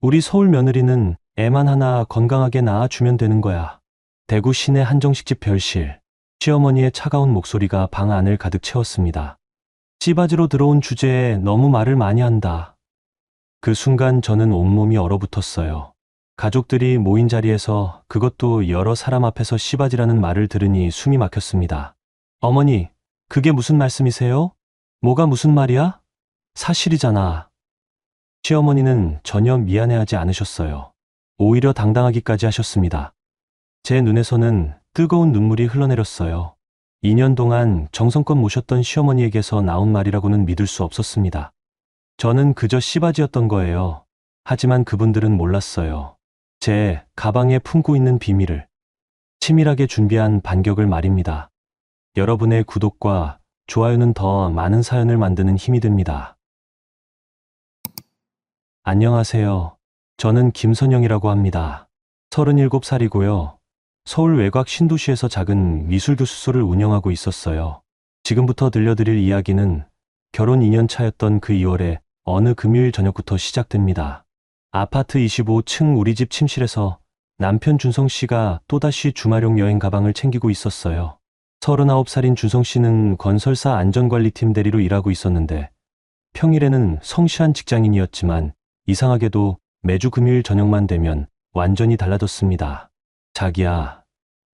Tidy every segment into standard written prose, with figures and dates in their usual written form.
우리 서울 며느리는 애만 하나 건강하게 낳아주면 되는 거야. 대구 시내 한정식집 별실. 시어머니의 차가운 목소리가 방 안을 가득 채웠습니다. 씨바지로 들어온 주제에 너무 말을 많이 한다. 그 순간 저는 온몸이 얼어붙었어요. 가족들이 모인 자리에서, 그것도 여러 사람 앞에서 씨바지라는 말을 들으니 숨이 막혔습니다. 어머니, 그게 무슨 말씀이세요? 뭐가 무슨 말이야? 사실이잖아. 시어머니는 전혀 미안해하지 않으셨어요. 오히려 당당하기까지 하셨습니다. 제 눈에서는 뜨거운 눈물이 흘러내렸어요. 2년 동안 정성껏 모셨던 시어머니에게서 나온 말이라고는 믿을 수 없었습니다. 저는 그저 씨바지였던 거예요. 하지만 그분들은 몰랐어요. 제 가방에 품고 있는 비밀을. 치밀하게 준비한 반격을 말입니다. 여러분의 구독과 좋아요는 더 많은 사연을 만드는 힘이 됩니다. 안녕하세요. 저는 김선영이라고 합니다. 37살이고요. 서울 외곽 신도시에서 작은 미술교습소를 운영하고 있었어요. 지금부터 들려드릴 이야기는 결혼 2년 차였던 그 2월에 어느 금요일 저녁부터 시작됩니다. 아파트 25층 우리 집 침실에서 남편 준성 씨가 또다시 주말용 여행 가방을 챙기고 있었어요. 39살인 준성 씨는 건설사 안전관리팀 대리로 일하고 있었는데 평일에는 성실한 직장인이었지만 이상하게도 매주 금요일 저녁만 되면 완전히 달라졌습니다. 자기야,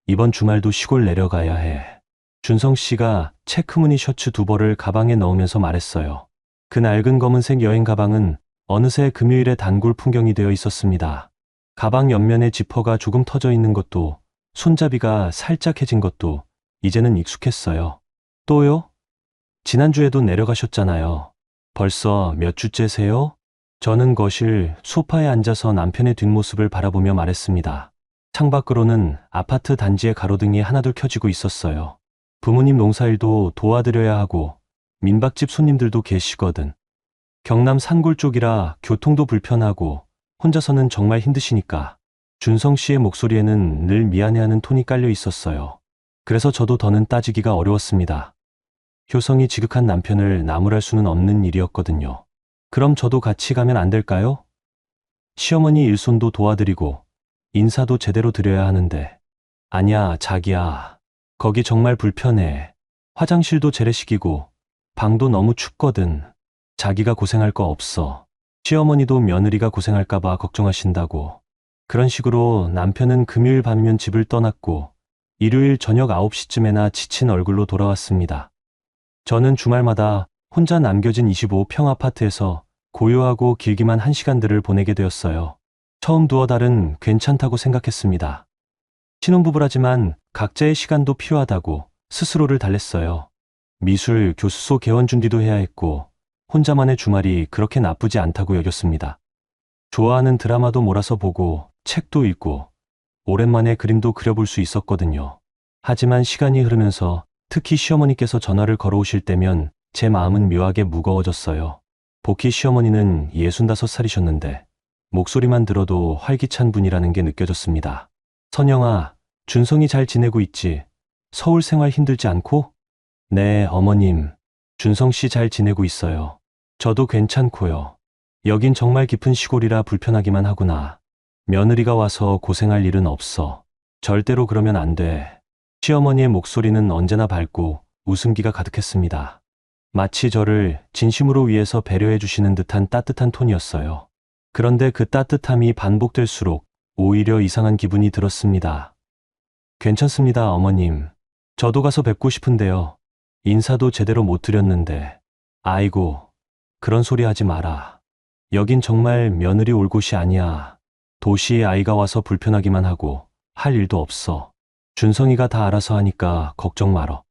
이번 주말도 시골 내려가야 해. 준성 씨가 체크무늬 셔츠 2벌을 가방에 넣으면서 말했어요. 그 낡은 검은색 여행 가방은 어느새 금요일의 단골 풍경이 되어 있었습니다. 가방 옆면에 지퍼가 조금 터져 있는 것도, 손잡이가 살짝 해진 것도 이제는 익숙했어요. 또요? 지난주에도 내려가셨잖아요. 벌써 몇 주째세요? 저는 거실 소파에 앉아서 남편의 뒷모습을 바라보며 말했습니다. 창밖으로는 아파트 단지의 가로등이 하나둘 켜지고 있었어요. 부모님 농사일도 도와드려야 하고 민박집 손님들도 계시거든. 경남 산골 쪽이라 교통도 불편하고 혼자서는 정말 힘드시니까. 준성 씨의 목소리에는 늘 미안해하는 톤이 깔려 있었어요. 그래서 저도 더는 따지기가 어려웠습니다. 효성이 지극한 남편을 나무랄 수는 없는 일이었거든요. 그럼 저도 같이 가면 안 될까요? 시어머니 일손도 도와드리고 인사도 제대로 드려야 하는데. 아니야, 자기야. 거기 정말 불편해. 화장실도 재래식이고 방도 너무 춥거든. 자기가 고생할 거 없어. 시어머니도 며느리가 고생할까봐 걱정하신다고. 그런 식으로 남편은 금요일 밤이면 집을 떠났고 일요일 저녁 9시쯤에나 지친 얼굴로 돌아왔습니다. 저는 주말마다 혼자 남겨진 25평 아파트에서 고요하고 길기만 1시간들을 보내게 되었어요. 처음 두어 달은 괜찮다고 생각했습니다. 신혼부부라지만 각자의 시간도 필요하다고 스스로를 달랬어요. 미술 교습소 개원 준비도 해야 했고 혼자만의 주말이 그렇게 나쁘지 않다고 여겼습니다. 좋아하는 드라마도 몰아서 보고 책도 읽고 오랜만에 그림도 그려볼 수 있었거든요. 하지만 시간이 흐르면서 특히 시어머니께서 전화를 걸어오실 때면 제 마음은 묘하게 무거워졌어요. 복희 시어머니는 65살이셨는데 목소리만 들어도 활기찬 분이라는 게 느껴졌습니다. 선영아, 준성이 잘 지내고 있지? 서울 생활 힘들지 않고? 네, 어머님. 준성 씨 잘 지내고 있어요. 저도 괜찮고요. 여긴 정말 깊은 시골이라 불편하기만 하구나. 며느리가 와서 고생할 일은 없어. 절대로 그러면 안 돼. 시어머니의 목소리는 언제나 밝고 웃음기가 가득했습니다. 마치 저를 진심으로 위해서 배려해 주시는 듯한 따뜻한 톤이었어요. 그런데 그 따뜻함이 반복될수록 오히려 이상한 기분이 들었습니다. 괜찮습니다, 어머님. 저도 가서 뵙고 싶은데요. 인사도 제대로 못 드렸는데. 아이고, 그런 소리 하지 마라. 여긴 정말 며느리 올 곳이 아니야. 도시에 아이가 와서 불편하기만 하고 할 일도 없어. 준성이가 다 알아서 하니까 걱정 말어.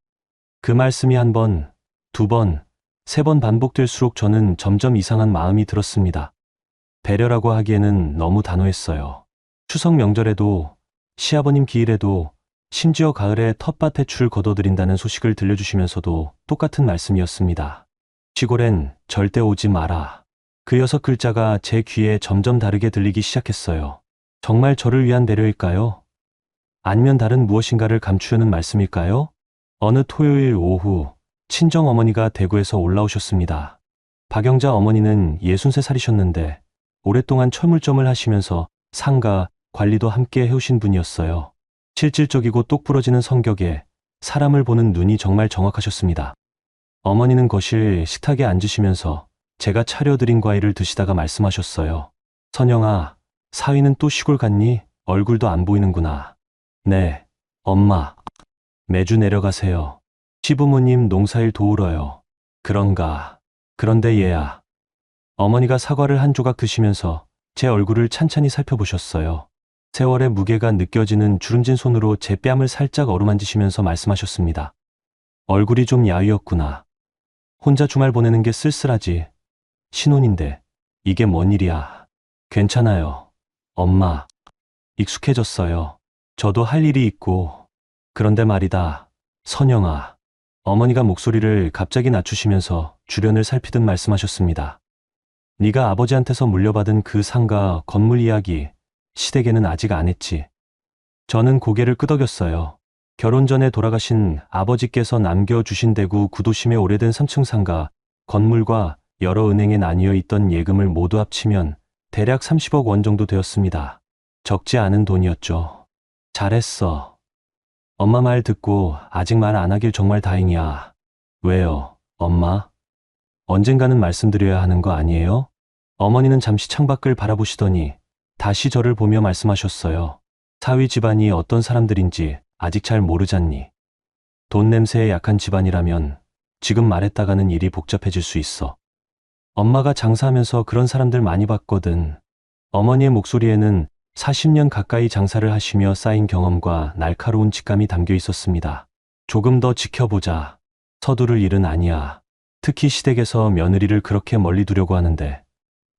그 말씀이 1번, 2번, 3번 반복될수록 저는 점점 이상한 마음이 들었습니다. 배려라고 하기에는 너무 단호했어요. 추석 명절에도, 시아버님 기일에도, 심지어 가을에 텃밭에 출 거둬들인다는 소식을 들려주시면서도 똑같은 말씀이었습니다. 시골엔 절대 오지 마라. 그 6글자가 제 귀에 점점 다르게 들리기 시작했어요. 정말 저를 위한 배려일까요? 아니면 다른 무엇인가를 감추려는 말씀일까요? 어느 토요일 오후 친정 어머니가 대구에서 올라오셨습니다. 박영자 어머니는 63살이셨는데 오랫동안 철물점을 하시면서 상가, 관리도 함께 해오신 분이었어요. 실질적이고 똑부러지는 성격에 사람을 보는 눈이 정말 정확하셨습니다. 어머니는 거실 식탁에 앉으시면서 제가 차려드린 과일을 드시다가 말씀하셨어요. 선영아, 사위는 또 시골 갔니? 얼굴도 안 보이는구나. 네, 엄마. 매주 내려가세요. 시부모님 농사일 도우러요. 그런가. 그런데 얘야. 어머니가 사과를 한 조각 드시면서 제 얼굴을 찬찬히 살펴보셨어요. 세월의 무게가 느껴지는 주름진 손으로 제 뺨을 살짝 어루만지시면서 말씀하셨습니다. 얼굴이 좀 야위었구나. 혼자 주말 보내는 게 쓸쓸하지. 신혼인데 이게 뭔 일이야. 괜찮아요. 엄마. 익숙해졌어요. 저도 할 일이 있고. 그런데 말이다. 선영아. 어머니가 목소리를 갑자기 낮추시면서 주변을 살피듯 말씀하셨습니다. 네가 아버지한테서 물려받은 그 상가 건물 이야기 시댁에는 아직 안 했지. 저는 고개를 끄덕였어요. 결혼 전에 돌아가신 아버지께서 남겨주신 대구 구도심의 오래된 3층 상가 건물과 여러 은행에 나뉘어 있던 예금을 모두 합치면 대략 30억 원 정도 되었습니다. 적지 않은 돈이었죠. 잘했어. 엄마 말 듣고 아직 말 안 하길 정말 다행이야. 왜요, 엄마? 언젠가는 말씀드려야 하는 거 아니에요? 어머니는 잠시 창밖을 바라보시더니 다시 저를 보며 말씀하셨어요. 사위 집안이 어떤 사람들인지 아직 잘 모르잖니. 돈 냄새에 약한 집안이라면 지금 말했다가는 일이 복잡해질 수 있어. 엄마가 장사하면서 그런 사람들 많이 봤거든. 어머니의 목소리에는 40년 가까이 장사를 하시며 쌓인 경험과 날카로운 직감이 담겨 있었습니다. 조금 더 지켜보자. 서두를 일은 아니야. 특히 시댁에서 며느리를 그렇게 멀리 두려고 하는데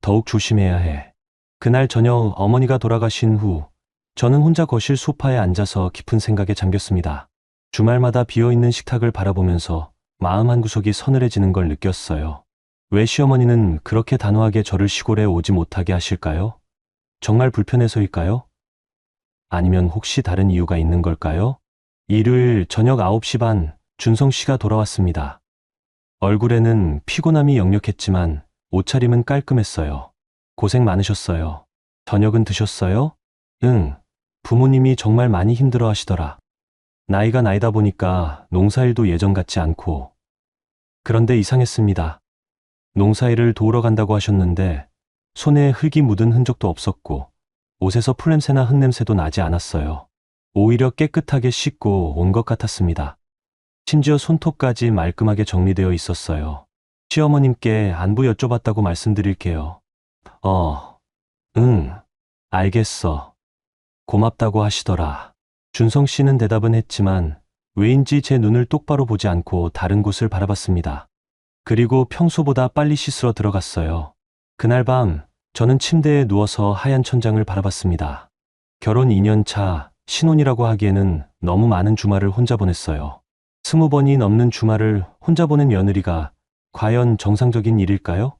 더욱 조심해야 해. 그날 저녁 어머니가 돌아가신 후 저는 혼자 거실 소파에 앉아서 깊은 생각에 잠겼습니다. 주말마다 비어있는 식탁을 바라보면서 마음 한구석이 서늘해지는 걸 느꼈어요. 왜 시어머니는 그렇게 단호하게 저를 시골에 오지 못하게 하실까요? 정말 불편해서일까요? 아니면 혹시 다른 이유가 있는 걸까요? 일요일 저녁 9시 반 준성 씨가 돌아왔습니다. 얼굴에는 피곤함이 역력했지만 옷차림은 깔끔했어요. 고생 많으셨어요. 저녁은 드셨어요? 응. 부모님이 정말 많이 힘들어 하시더라. 나이가 나이다 보니까 농사일도 예전 같지 않고. 그런데 이상했습니다. 농사일을 도우러 간다고 하셨는데 손에 흙이 묻은 흔적도 없었고 옷에서 풀냄새나 흙냄새도 나지 않았어요. 오히려 깨끗하게 씻고 온 것 같았습니다. 심지어 손톱까지 말끔하게 정리되어 있었어요. 시어머님께 안부 여쭤봤다고 말씀드릴게요. 응, 알겠어. 고맙다고 하시더라. 준성 씨는 대답은 했지만 왜인지 제 눈을 똑바로 보지 않고 다른 곳을 바라봤습니다. 그리고 평소보다 빨리 씻으러 들어갔어요. 그날 밤 저는 침대에 누워서 하얀 천장을 바라봤습니다. 결혼 2년 차 신혼이라고 하기에는 너무 많은 주말을 혼자 보냈어요. 20번이 넘는 주말을 혼자 보낸 며느리가 과연 정상적인 일일까요?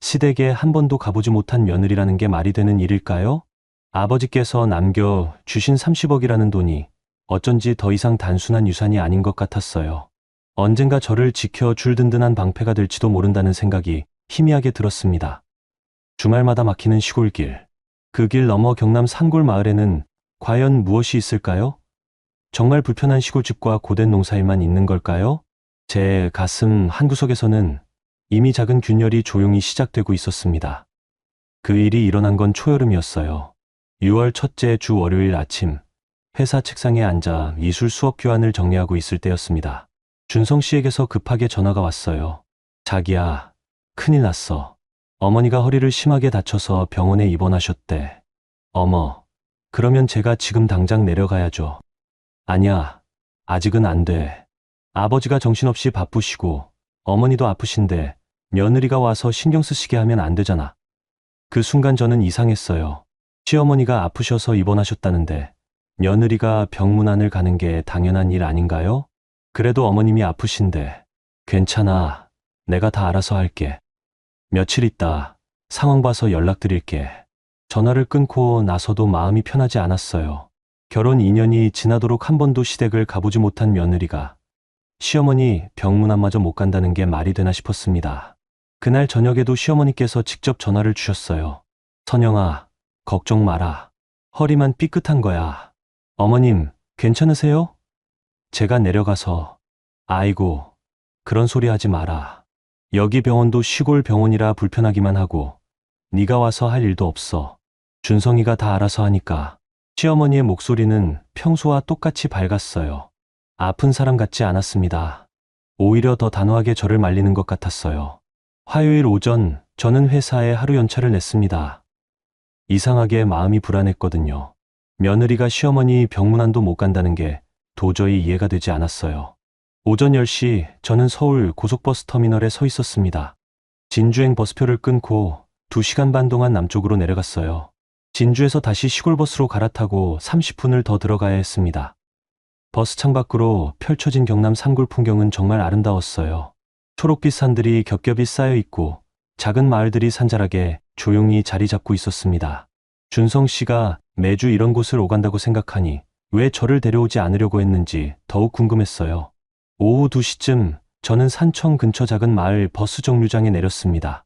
시댁에 한 번도 가보지 못한 며느리라는 게 말이 되는 일일까요? 아버지께서 남겨주신 30억이라는 돈이 어쩐지 더 이상 단순한 유산이 아닌 것 같았어요. 언젠가 저를 지켜줄 든든한 방패가 될지도 모른다는 생각이 희미하게 들었습니다. 주말마다 막히는 시골길. 그 길 너머 경남 산골 마을에는 과연 무엇이 있을까요? 정말 불편한 시골집과 고된 농사일만 있는 걸까요? 제 가슴 한구석에서는 이미 작은 균열이 조용히 시작되고 있었습니다. 그 일이 일어난 건 초여름이었어요. 6월 첫째 주 월요일 아침, 회사 책상에 앉아 미술 수업 교환을 정리하고 있을 때였습니다. 준성 씨에게서 급하게 전화가 왔어요. 자기야, 큰일 났어. 어머니가 허리를 심하게 다쳐서 병원에 입원하셨대. 어머, 그러면 제가 지금 당장 내려가야죠. 아니야, 아직은 안 돼. 아버지가 정신없이 바쁘시고 어머니도 아프신데 며느리가 와서 신경 쓰시게 하면 안 되잖아. 그 순간 저는 이상했어요. 시어머니가 아프셔서 입원하셨다는데 며느리가 병문안을 가는 게 당연한 일 아닌가요? 그래도 어머님이 아프신데. 괜찮아. 내가 다 알아서 할게. 며칠 있다 상황 봐서 연락드릴게. 전화를 끊고 나서도 마음이 편하지 않았어요. 결혼 2년이 지나도록 한 번도 시댁을 가보지 못한 며느리가 시어머니 병문안마저 못 간다는 게 말이 되나 싶었습니다. 그날 저녁에도 시어머니께서 직접 전화를 주셨어요. 선영아, 걱정 마라. 허리만 삐끗한 거야. 어머님, 괜찮으세요? 제가 내려가서, 아이고, 그런 소리 하지 마라. 여기 병원도 시골 병원이라 불편하기만 하고, 네가 와서 할 일도 없어. 준성이가 다 알아서 하니까. 시어머니의 목소리는 평소와 똑같이 밝았어요. 아픈 사람 같지 않았습니다. 오히려 더 단호하게 저를 말리는 것 같았어요. 화요일 오전, 저는 회사에 하루 연차를 냈습니다. 이상하게 마음이 불안했거든요. 며느리가 시어머니 병문안도 못 간다는 게 도저히 이해가 되지 않았어요. 오전 10시, 저는 서울 고속버스 터미널에 서 있었습니다. 진주행 버스표를 끊고 2시간 반 동안 남쪽으로 내려갔어요. 진주에서 다시 시골버스로 갈아타고 30분을 더 들어가야 했습니다. 버스 창밖으로 펼쳐진 경남 산골 풍경은 정말 아름다웠어요. 초록빛 산들이 겹겹이 쌓여 있고 작은 마을들이 산자락에 조용히 자리 잡고 있었습니다. 준성 씨가 매주 이런 곳을 오간다고 생각하니 왜 저를 데려오지 않으려고 했는지 더욱 궁금했어요. 오후 2시쯤 저는 산청 근처 작은 마을 버스 정류장에 내렸습니다.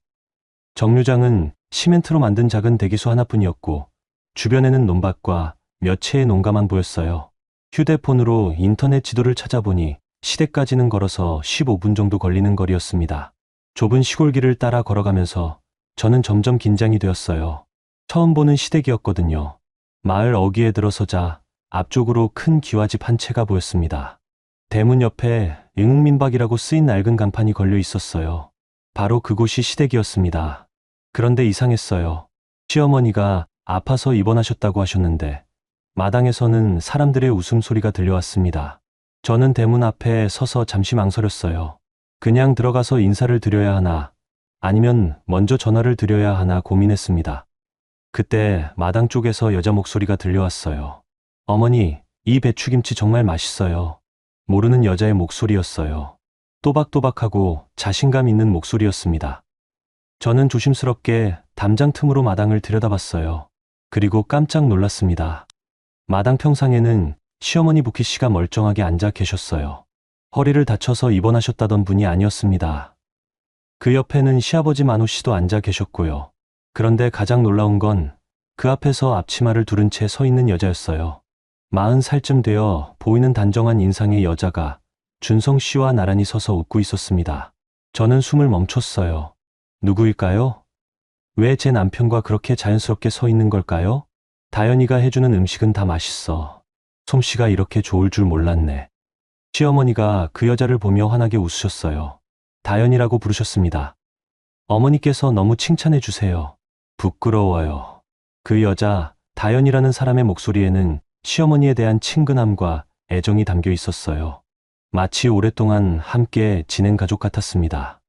정류장은 시멘트로 만든 작은 대기소 하나뿐이었고 주변에는 논밭과 몇 채의 농가만 보였어요. 휴대폰으로 인터넷 지도를 찾아보니 시댁까지는 걸어서 15분 정도 걸리는 거리였습니다. 좁은 시골길을 따라 걸어가면서 저는 점점 긴장이 되었어요. 처음 보는 시댁이었거든요. 마을 어귀에 들어서자 앞쪽으로 큰 기와집 한 채가 보였습니다. 대문 옆에 응흥민박이라고 쓰인 낡은 간판이 걸려 있었어요. 바로 그곳이 시댁이었습니다. 그런데 이상했어요. 시어머니가 아파서 입원하셨다고 하셨는데 마당에서는 사람들의 웃음소리가 들려왔습니다. 저는 대문 앞에 서서 잠시 망설였어요. 그냥 들어가서 인사를 드려야 하나, 아니면 먼저 전화를 드려야 하나 고민했습니다. 그때 마당 쪽에서 여자 목소리가 들려왔어요. 어머니, 이 배추김치 정말 맛있어요. 모르는 여자의 목소리였어요. 또박또박하고 자신감 있는 목소리였습니다. 저는 조심스럽게 담장 틈으로 마당을 들여다봤어요. 그리고 깜짝 놀랐습니다. 마당 평상에는 시어머니 부키 씨가 멀쩡하게 앉아 계셨어요. 허리를 다쳐서 입원하셨다던 분이 아니었습니다. 그 옆에는 시아버지 만호 씨도 앉아 계셨고요. 그런데 가장 놀라운 건 그 앞에서 앞치마를 두른 채 서 있는 여자였어요. 40살쯤 되어 보이는 단정한 인상의 여자가 준성 씨와 나란히 서서 웃고 있었습니다. 저는 숨을 멈췄어요. 누구일까요? 왜 제 남편과 그렇게 자연스럽게 서 있는 걸까요? 다연이가 해주는 음식은 다 맛있어. 솜씨가 이렇게 좋을 줄 몰랐네. 시어머니가 그 여자를 보며 환하게 웃으셨어요. 다연이라고 부르셨습니다. 어머니께서 너무 칭찬해 주세요. 부끄러워요. 그 여자, 다연이라는 사람의 목소리에는 시어머니에 대한 친근함과 애정이 담겨 있었어요. 마치 오랫동안 함께 지낸 가족 같았습니다.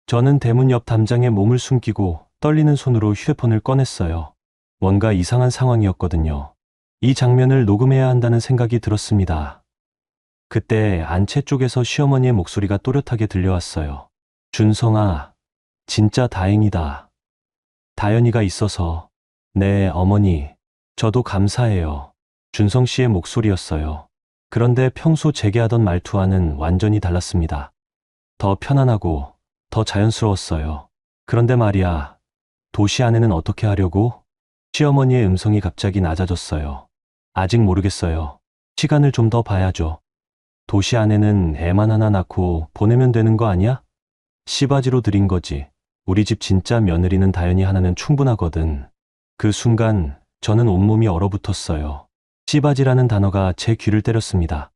저는 대문 옆 담장에 몸을 숨기고 떨리는 손으로 휴대폰을 꺼냈어요. 뭔가 이상한 상황이었거든요. 이 장면을 녹음해야 한다는 생각이 들었습니다. 그때 안채 쪽에서 시어머니의 목소리가 또렷하게 들려왔어요. 준성아, 진짜 다행이다. 다연이가 있어서. 네, 어머니. 저도 감사해요. 준성 씨의 목소리였어요. 그런데 평소 제게 하던 말투와는 완전히 달랐습니다. 더 편안하고 더 자연스러웠어요. 그런데 말이야, 도시 안에는 어떻게 하려고? 시어머니의 음성이 갑자기 낮아졌어요. 아직 모르겠어요. 시간을 좀 더 봐야죠. 도시 안에는 애만 하나 낳고 보내면 되는 거 아니야? 씨바지로 들인 거지. 우리 집 진짜 며느리는 다연이 하나면 충분하거든. 그 순간 저는 온몸이 얼어붙었어요. 씨바지라는 단어가 제 귀를 때렸습니다.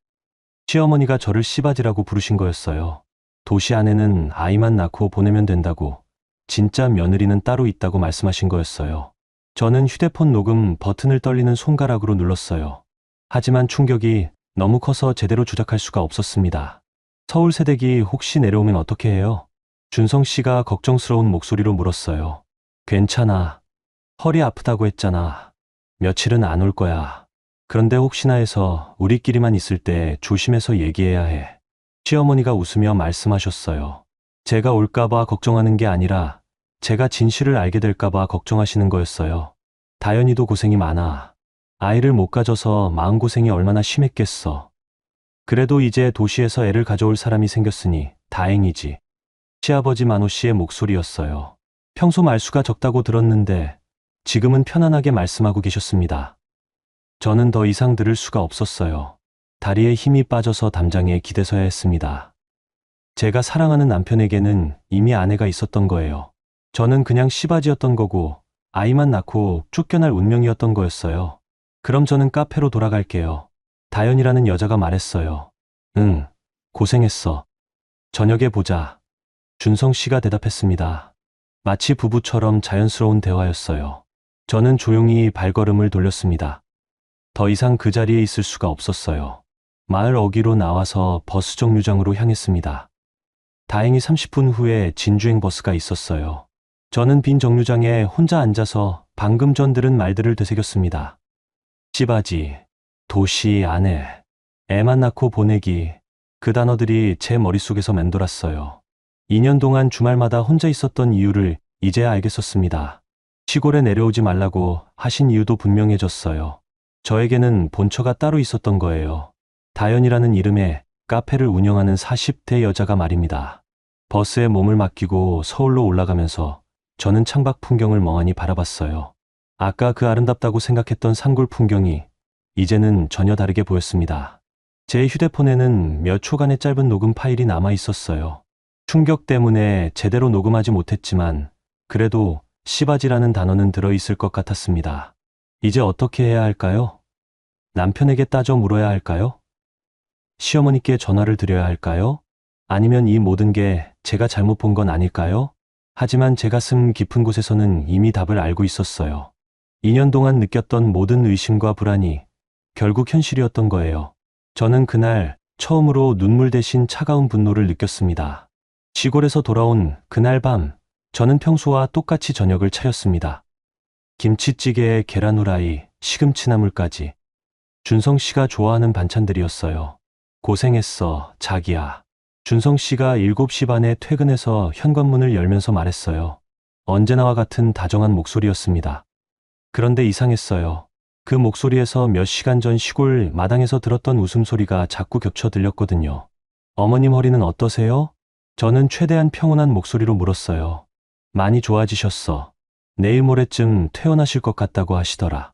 시어머니가 저를 씨바지라고 부르신 거였어요. 도시 안에는 아이만 낳고 보내면 된다고, 진짜 며느리는 따로 있다고 말씀하신 거였어요. 저는 휴대폰 녹음 버튼을 떨리는 손가락으로 눌렀어요. 하지만 충격이 너무 커서 제대로 조작할 수가 없었습니다. 서울 새댁이 혹시 내려오면 어떻게 해요? 준성 씨가 걱정스러운 목소리로 물었어요. 괜찮아. 허리 아프다고 했잖아. 며칠은 안 올 거야. 그런데 혹시나 해서 우리끼리만 있을 때 조심해서 얘기해야 해. 시어머니가 웃으며 말씀하셨어요. 제가 올까봐 걱정하는 게 아니라 제가 진실을 알게 될까봐 걱정하시는 거였어요. 다연이도 고생이 많아. 아이를 못 가져서 마음고생이 얼마나 심했겠어. 그래도 이제 도시에서 애를 가져올 사람이 생겼으니 다행이지. 시아버지 만호 씨의 목소리였어요. 평소 말수가 적다고 들었는데 지금은 편안하게 말씀하고 계셨습니다. 저는 더 이상 들을 수가 없었어요. 다리에 힘이 빠져서 담장에 기대서야 했습니다. 제가 사랑하는 남편에게는 이미 아내가 있었던 거예요. 저는 그냥 씨바지였던 거고 아이만 낳고 쫓겨날 운명이었던 거였어요. 그럼 저는 카페로 돌아갈게요. 다연이라는 여자가 말했어요. 응, 고생했어. 저녁에 보자. 준성 씨가 대답했습니다. 마치 부부처럼 자연스러운 대화였어요. 저는 조용히 발걸음을 돌렸습니다. 더 이상 그 자리에 있을 수가 없었어요. 마을 어귀로 나와서 버스 정류장으로 향했습니다. 다행히 30분 후에 진주행 버스가 있었어요. 저는 빈 정류장에 혼자 앉아서 방금 전 들은 말들을 되새겼습니다. 씨바지, 도시, 아내, 애만 낳고 보내기, 그 단어들이 제 머릿속에서 맴돌았어요. 2년 동안 주말마다 혼자 있었던 이유를 이제야 알겠었습니다. 시골에 내려오지 말라고 하신 이유도 분명해졌어요. 저에게는 본처가 따로 있었던 거예요. 다연이라는 이름의 카페를 운영하는 40대 여자가 말입니다. 버스에 몸을 맡기고 서울로 올라가면서 저는 창밖 풍경을 멍하니 바라봤어요. 아까 그 아름답다고 생각했던 산골 풍경이 이제는 전혀 다르게 보였습니다. 제 휴대폰에는 몇 초간의 짧은 녹음 파일이 남아 있었어요. 충격 때문에 제대로 녹음하지 못했지만 그래도 씨바지라는 단어는 들어있을 것 같았습니다. 이제 어떻게 해야 할까요? 남편에게 따져 물어야 할까요? 시어머니께 전화를 드려야 할까요? 아니면 이 모든 게 제가 잘못 본 건 아닐까요? 하지만 제 가슴 깊은 곳에서는 이미 답을 알고 있었어요. 2년 동안 느꼈던 모든 의심과 불안이 결국 현실이었던 거예요. 저는 그날 처음으로 눈물 대신 차가운 분노를 느꼈습니다. 시골에서 돌아온 그날 밤, 저는 평소와 똑같이 저녁을 차렸습니다. 김치찌개에 계란 후라이, 시금치 나물까지. 준성 씨가 좋아하는 반찬들이었어요. 고생했어, 자기야. 준성 씨가 7시 반에 퇴근해서 현관문을 열면서 말했어요. 언제나와 같은 다정한 목소리였습니다. 그런데 이상했어요. 그 목소리에서 몇 시간 전 시골 마당에서 들었던 웃음소리가 자꾸 겹쳐 들렸거든요. 어머님 허리는 어떠세요? 저는 최대한 평온한 목소리로 물었어요. 많이 좋아지셨어. 내일 모레쯤 퇴원하실 것 같다고 하시더라.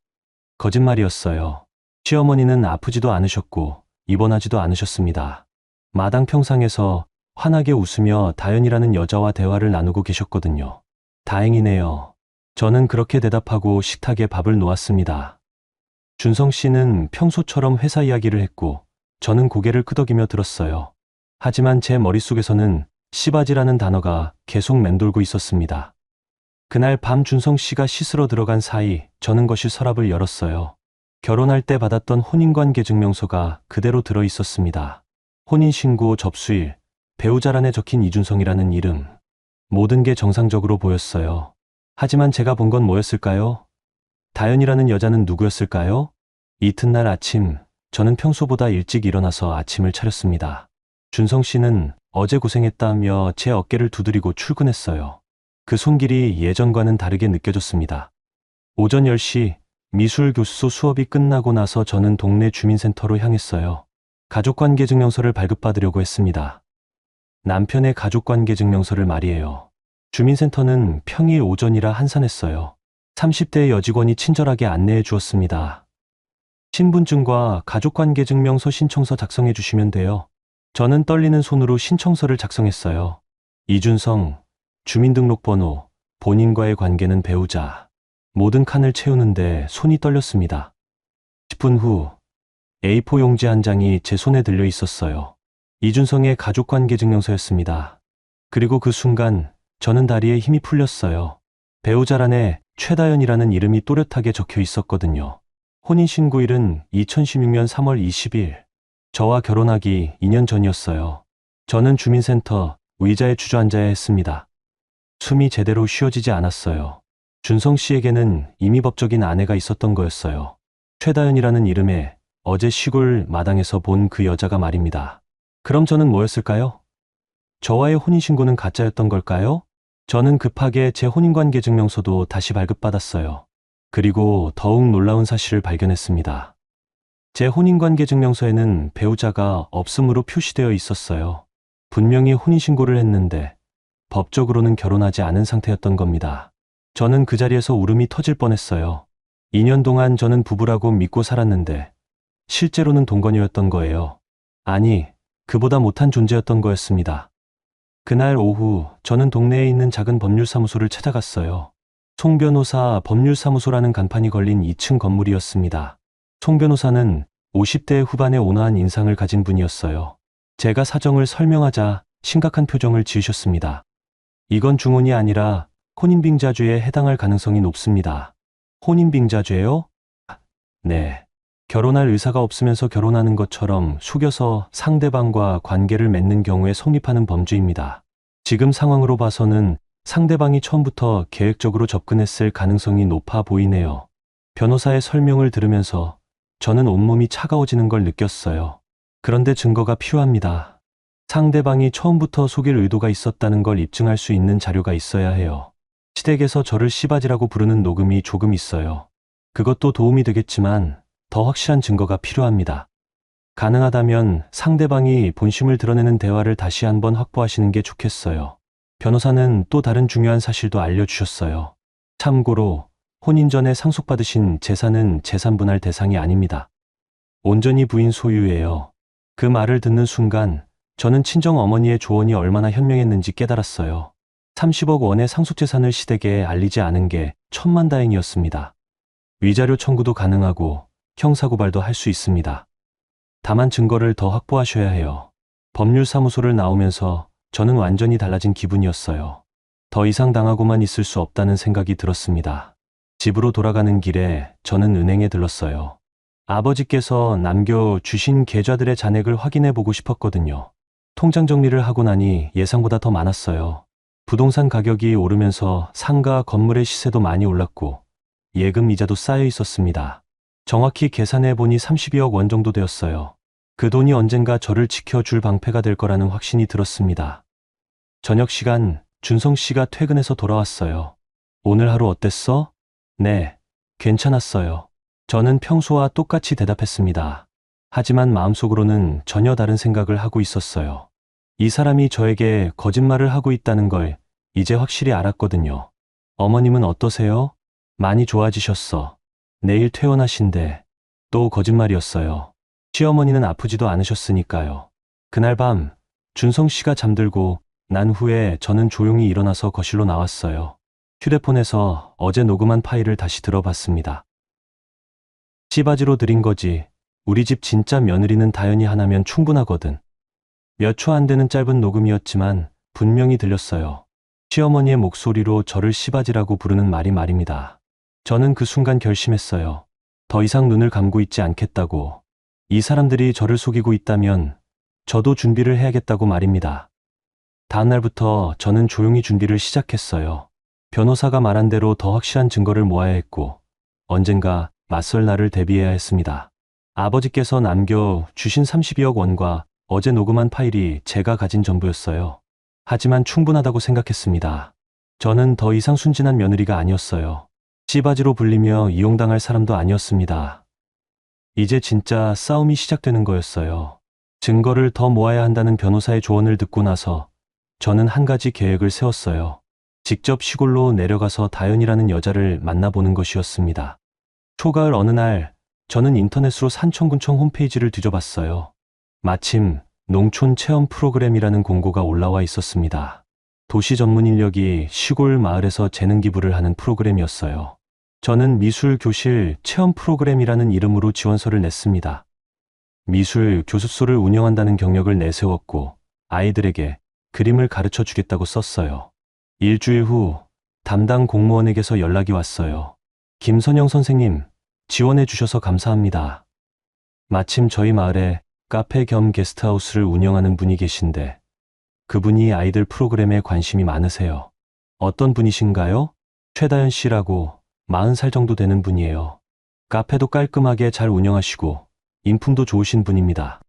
거짓말이었어요. 시어머니는 아프지도 않으셨고 입원하지도 않으셨습니다. 마당 평상에서 환하게 웃으며 다연이라는 여자와 대화를 나누고 계셨거든요. 다행이네요. 저는 그렇게 대답하고 식탁에 밥을 놓았습니다. 준성 씨는 평소처럼 회사 이야기를 했고 저는 고개를 끄덕이며 들었어요. 하지만 제 머릿속에서는 씨바지라는 단어가 계속 맴돌고 있었습니다. 그날 밤 준성 씨가 씻으러 들어간 사이 저는 거실 서랍을 열었어요. 결혼할 때 받았던 혼인관계 증명서가 그대로 들어 있었습니다. 혼인신고 접수일, 배우자란에 적힌 이준성이라는 이름. 모든 게 정상적으로 보였어요. 하지만 제가 본 건 뭐였을까요? 다연이라는 여자는 누구였을까요? 이튿날 아침, 저는 평소보다 일찍 일어나서 아침을 차렸습니다. 준성 씨는 어제 고생했다며 제 어깨를 두드리고 출근했어요. 그 손길이 예전과는 다르게 느껴졌습니다. 오전 10시 미술교수소 수업이 끝나고 나서 저는 동네 주민센터로 향했어요. 가족관계증명서를 발급받으려고 했습니다. 남편의 가족관계증명서를 말이에요. 주민센터는 평일 오전이라 한산했어요. 30대의 여직원이 친절하게 안내해 주었습니다. 신분증과 가족관계증명서 신청서 작성해 주시면 돼요. 저는 떨리는 손으로 신청서를 작성했어요. 이준성, 주민등록번호, 본인과의 관계는 배우자. 모든 칸을 채우는데 손이 떨렸습니다. 10분 후 A4 용지 한 장이 제 손에 들려 있었어요. 이준성의 가족관계증명서였습니다. 그리고 그 순간 저는 다리에 힘이 풀렸어요. 배우자란에 최다연이라는 이름이 또렷하게 적혀 있었거든요. 혼인신고일은 2016년 3월 20일. 저와 결혼하기 2년 전이었어요. 저는 주민센터 의자에 주저앉아야 했습니다. 숨이 제대로 쉬어지지 않았어요. 준성 씨에게는 이미 법적인 아내가 있었던 거였어요. 최다연이라는 이름에 어제 시골 마당에서 본 그 여자가 말입니다. 그럼 저는 뭐였을까요? 저와의 혼인신고는 가짜였던 걸까요? 저는 급하게 제 혼인관계 증명서도 다시 발급받았어요. 그리고 더욱 놀라운 사실을 발견했습니다. 제 혼인관계 증명서에는 배우자가 없음으로 표시되어 있었어요. 분명히 혼인신고를 했는데 법적으로는 결혼하지 않은 상태였던 겁니다. 저는 그 자리에서 울음이 터질 뻔했어요. 2년 동안 저는 부부라고 믿고 살았는데 실제로는 동거녀였던 거예요. 아니, 그보다 못한 존재였던 거였습니다. 그날 오후 저는 동네에 있는 작은 법률사무소를 찾아갔어요. 송 변호사 법률사무소라는 간판이 걸린 2층 건물이었습니다. 송 변호사는 50대 후반의 온화한 인상을 가진 분이었어요. 제가 사정을 설명하자 심각한 표정을 지으셨습니다. 이건 중혼이 아니라 혼인빙자죄에 해당할 가능성이 높습니다. 혼인빙자죄요? 네. 결혼할 의사가 없으면서 결혼하는 것처럼 속여서 상대방과 관계를 맺는 경우에 성립하는 범죄입니다. 지금 상황으로 봐서는 상대방이 처음부터 계획적으로 접근했을 가능성이 높아 보이네요. 변호사의 설명을 들으면서 저는 온몸이 차가워지는 걸 느꼈어요. 그런데 증거가 필요합니다. 상대방이 처음부터 속일 의도가 있었다는 걸 입증할 수 있는 자료가 있어야 해요. 시댁에서 저를 씨바지라고 부르는 녹음이 조금 있어요. 그것도 도움이 되겠지만 더 확실한 증거가 필요합니다. 가능하다면 상대방이 본심을 드러내는 대화를 다시 한번 확보하시는 게 좋겠어요. 변호사는 또 다른 중요한 사실도 알려주셨어요. 참고로 혼인 전에 상속받으신 재산은 재산분할 대상이 아닙니다. 온전히 부인 소유예요. 그 말을 듣는 순간 저는 친정 어머니의 조언이 얼마나 현명했는지 깨달았어요. 30억 원의 상속재산을 시댁에 알리지 않은 게 천만다행이었습니다. 위자료 청구도 가능하고 형사고발도 할 수 있습니다. 다만 증거를 더 확보하셔야 해요. 법률사무소를 나오면서 저는 완전히 달라진 기분이었어요. 더 이상 당하고만 있을 수 없다는 생각이 들었습니다. 집으로 돌아가는 길에 저는 은행에 들렀어요. 아버지께서 남겨주신 계좌들의 잔액을 확인해 보고 싶었거든요. 통장 정리를 하고 나니 예상보다 더 많았어요. 부동산 가격이 오르면서 상가 건물의 시세도 많이 올랐고 예금 이자도 쌓여 있었습니다. 정확히 계산해 보니 32억 원 정도 되었어요. 그 돈이 언젠가 저를 지켜줄 방패가 될 거라는 확신이 들었습니다. 저녁 시간 준성 씨가 퇴근해서 돌아왔어요. 오늘 하루 어땠어? 네, 괜찮았어요. 저는 평소와 똑같이 대답했습니다. 하지만 마음속으로는 전혀 다른 생각을 하고 있었어요. 이 사람이 저에게 거짓말을 하고 있다는 걸 이제 확실히 알았거든요. 어머님은 어떠세요? 많이 좋아지셨어. 내일 퇴원하신대. 또 거짓말이었어요. 시어머니는 아프지도 않으셨으니까요. 그날 밤 준성 씨가 잠들고 난 후에 저는 조용히 일어나서 거실로 나왔어요. 휴대폰에서 어제 녹음한 파일을 다시 들어봤습니다. 씨바지로 드린 거지. 우리 집 진짜 며느리는 다연이 하나면 충분하거든. 몇 초 안 되는 짧은 녹음이었지만 분명히 들렸어요. 시어머니의 목소리로 저를 씨바지라고 부르는 말입니다. 저는 그 순간 결심했어요. 더 이상 눈을 감고 있지 않겠다고. 이 사람들이 저를 속이고 있다면 저도 준비를 해야겠다고 말입니다. 다음 날부터 저는 조용히 준비를 시작했어요. 변호사가 말한 대로 더 확실한 증거를 모아야 했고 언젠가 맞설 날을 대비해야 했습니다. 아버지께서 남겨주신 32억 원과 어제 녹음한 파일이 제가 가진 전부였어요. 하지만 충분하다고 생각했습니다. 저는 더 이상 순진한 며느리가 아니었어요. 씨바지로 불리며 이용당할 사람도 아니었습니다. 이제 진짜 싸움이 시작되는 거였어요. 증거를 더 모아야 한다는 변호사의 조언을 듣고 나서 저는 한 가지 계획을 세웠어요. 직접 시골로 내려가서 다연이라는 여자를 만나보는 것이었습니다. 초가을 어느 날 저는 인터넷으로 산청군청 홈페이지를 뒤져봤어요. 마침 농촌 체험 프로그램이라는 공고가 올라와 있었습니다. 도시 전문 인력이 시골 마을에서 재능 기부를 하는 프로그램이었어요. 저는 미술교실 체험 프로그램이라는 이름으로 지원서를 냈습니다. 미술 교습소를 운영한다는 경력을 내세웠고 아이들에게 그림을 가르쳐 주겠다고 썼어요. 일주일 후 담당 공무원에게서 연락이 왔어요. 김선영 선생님, 지원해 주셔서 감사합니다. 마침 저희 마을에 카페 겸 게스트하우스를 운영하는 분이 계신데 그분이 아이들 프로그램에 관심이 많으세요. 어떤 분이신가요? 최다연 씨라고 40살 정도 되는 분이에요. 카페도 깔끔하게 잘 운영하시고 인품도 좋으신 분입니다.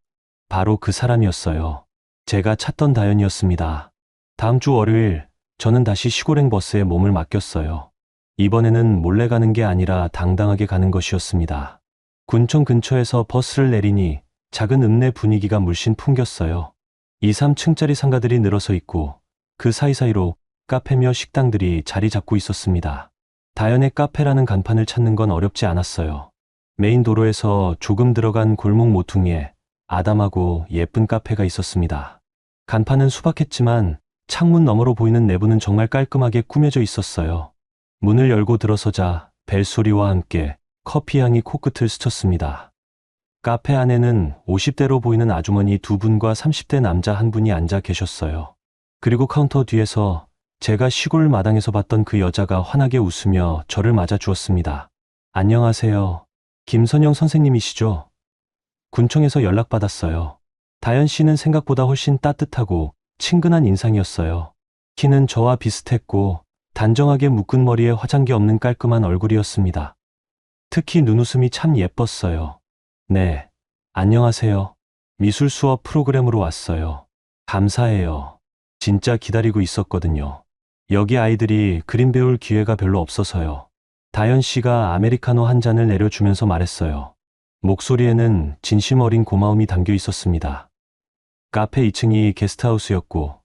바로 그 사람이었어요. 제가 찾던 다연이었습니다. 다음 주 월요일 저는 다시 시골행 버스에 몸을 맡겼어요. 이번에는 몰래 가는 게 아니라 당당하게 가는 것이었습니다. 군청 근처에서 버스를 내리니 작은 읍내 분위기가 물씬 풍겼어요. 2, 3층짜리 상가들이 늘어서 있고 그 사이사이로 카페며 식당들이 자리 잡고 있었습니다. 다연의 카페라는 간판을 찾는 건 어렵지 않았어요. 메인 도로에서 조금 들어간 골목 모퉁이에 아담하고 예쁜 카페가 있었습니다. 간판은 수박했지만 창문 너머로 보이는 내부는 정말 깔끔하게 꾸며져 있었어요. 문을 열고 들어서자 벨소리와 함께 커피 향이 코끝을 스쳤습니다. 카페 안에는 50대로 보이는 아주머니 2분과 30대 남자 1분이 앉아 계셨어요. 그리고 카운터 뒤에서 제가 시골 마당에서 봤던 그 여자가 환하게 웃으며 저를 맞아 주었습니다. 안녕하세요. 김선영 선생님이시죠? 군청에서 연락받았어요. 다연 씨는 생각보다 훨씬 따뜻하고 친근한 인상이었어요. 키는 저와 비슷했고 단정하게 묶은 머리에 화장기 없는 깔끔한 얼굴이었습니다. 특히 눈웃음이 참 예뻤어요. 네, 안녕하세요. 미술 수업 프로그램으로 왔어요. 감사해요. 진짜 기다리고 있었거든요. 여기 아이들이 그림 배울 기회가 별로 없어서요. 다연 씨가 아메리카노 한 잔을 내려주면서 말했어요. 목소리에는 진심 어린 고마움이 담겨 있었습니다. 카페 2층이 게스트하우스였고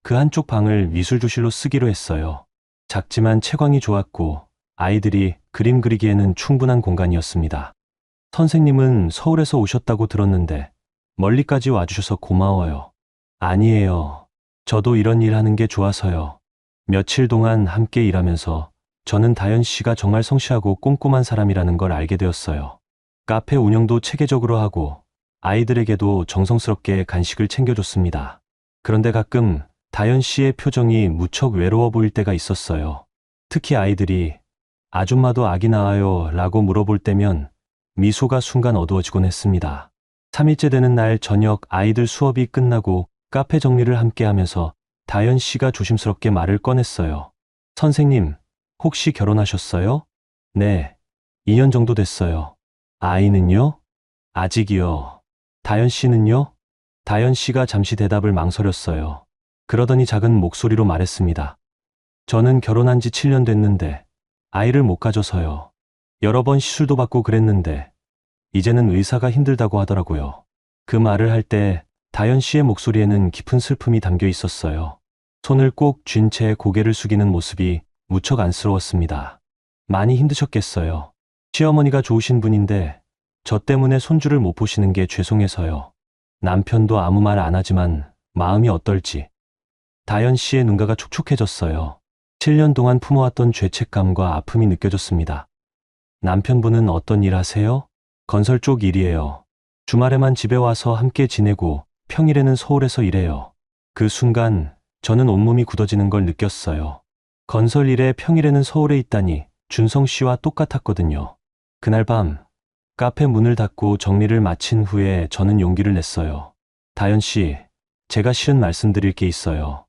그 한쪽 방을 미술교실로 쓰기로 했어요. 작지만 채광이 좋았고 아이들이 그림 그리기에는 충분한 공간이었습니다. 선생님은 서울에서 오셨다고 들었는데 멀리까지 와주셔서 고마워요. 아니에요. 저도 이런 일 하는 게 좋아서요. 며칠 동안 함께 일하면서 저는 다연 씨가 정말 성실하고 꼼꼼한 사람이라는 걸 알게 되었어요. 카페 운영도 체계적으로 하고 아이들에게도 정성스럽게 간식을 챙겨줬습니다. 그런데 가끔 다연 씨의 표정이 무척 외로워 보일 때가 있었어요. 특히 아이들이 아줌마도 아기 낳아요 라고 물어볼 때면 미소가 순간 어두워지곤 했습니다. 3일째 되는 날 저녁 아이들 수업이 끝나고 카페 정리를 함께 하면서 다연 씨가 조심스럽게 말을 꺼냈어요. 선생님, 혹시 결혼하셨어요? 네, 2년 정도 됐어요. 아이는요? 아직이요. 다연 씨는요? 다연 씨가 잠시 대답을 망설였어요. 그러더니 작은 목소리로 말했습니다. 저는 결혼한 지 7년 됐는데 아이를 못 가져서요. 여러 번 시술도 받고 그랬는데 이제는 의사가 힘들다고 하더라고요. 그 말을 할 때 다연 씨의 목소리에는 깊은 슬픔이 담겨 있었어요. 손을 꼭 쥔 채 고개를 숙이는 모습이 무척 안쓰러웠습니다. 많이 힘드셨겠어요. 시어머니가 좋으신 분인데 저 때문에 손주를 못 보시는 게 죄송해서요. 남편도 아무 말 안 하지만 마음이 어떨지. 다연 씨의 눈가가 촉촉해졌어요. 7년 동안 품어왔던 죄책감과 아픔이 느껴졌습니다. 남편분은 어떤 일 하세요? 건설 쪽 일이에요. 주말에만 집에 와서 함께 지내고 평일에는 서울에서 일해요. 그 순간 저는 온몸이 굳어지는 걸 느꼈어요. 건설 일에 평일에는 서울에 있다니 준성 씨와 똑같았거든요. 그날 밤 카페 문을 닫고 정리를 마친 후에 저는 용기를 냈어요. 다연 씨, 제가 실은 말씀드릴 게 있어요.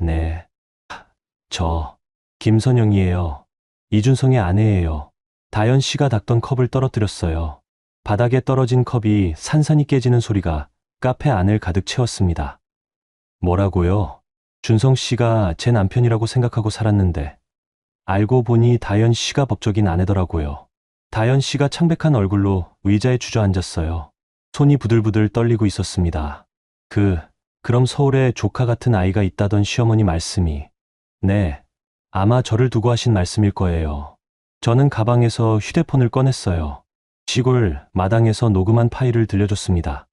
네. 저 김선영이에요. 이준성의 아내예요. 다연 씨가 닦던 컵을 떨어뜨렸어요. 바닥에 떨어진 컵이 산산이 깨지는 소리가 카페 안을 가득 채웠습니다. 뭐라고요? 준성 씨가 제 남편이라고 생각하고 살았는데 알고 보니 다연 씨가 법적인 아내더라고요. 다연 씨가 창백한 얼굴로 의자에 주저앉았어요. 손이 부들부들 떨리고 있었습니다. 그럼 서울에 조카 같은 아이가 있다던 시어머니 말씀이. 네, 아마 저를 두고 하신 말씀일 거예요. 저는 가방에서 휴대폰을 꺼냈어요. 시골 마당에서 녹음한 파일을 들려줬습니다.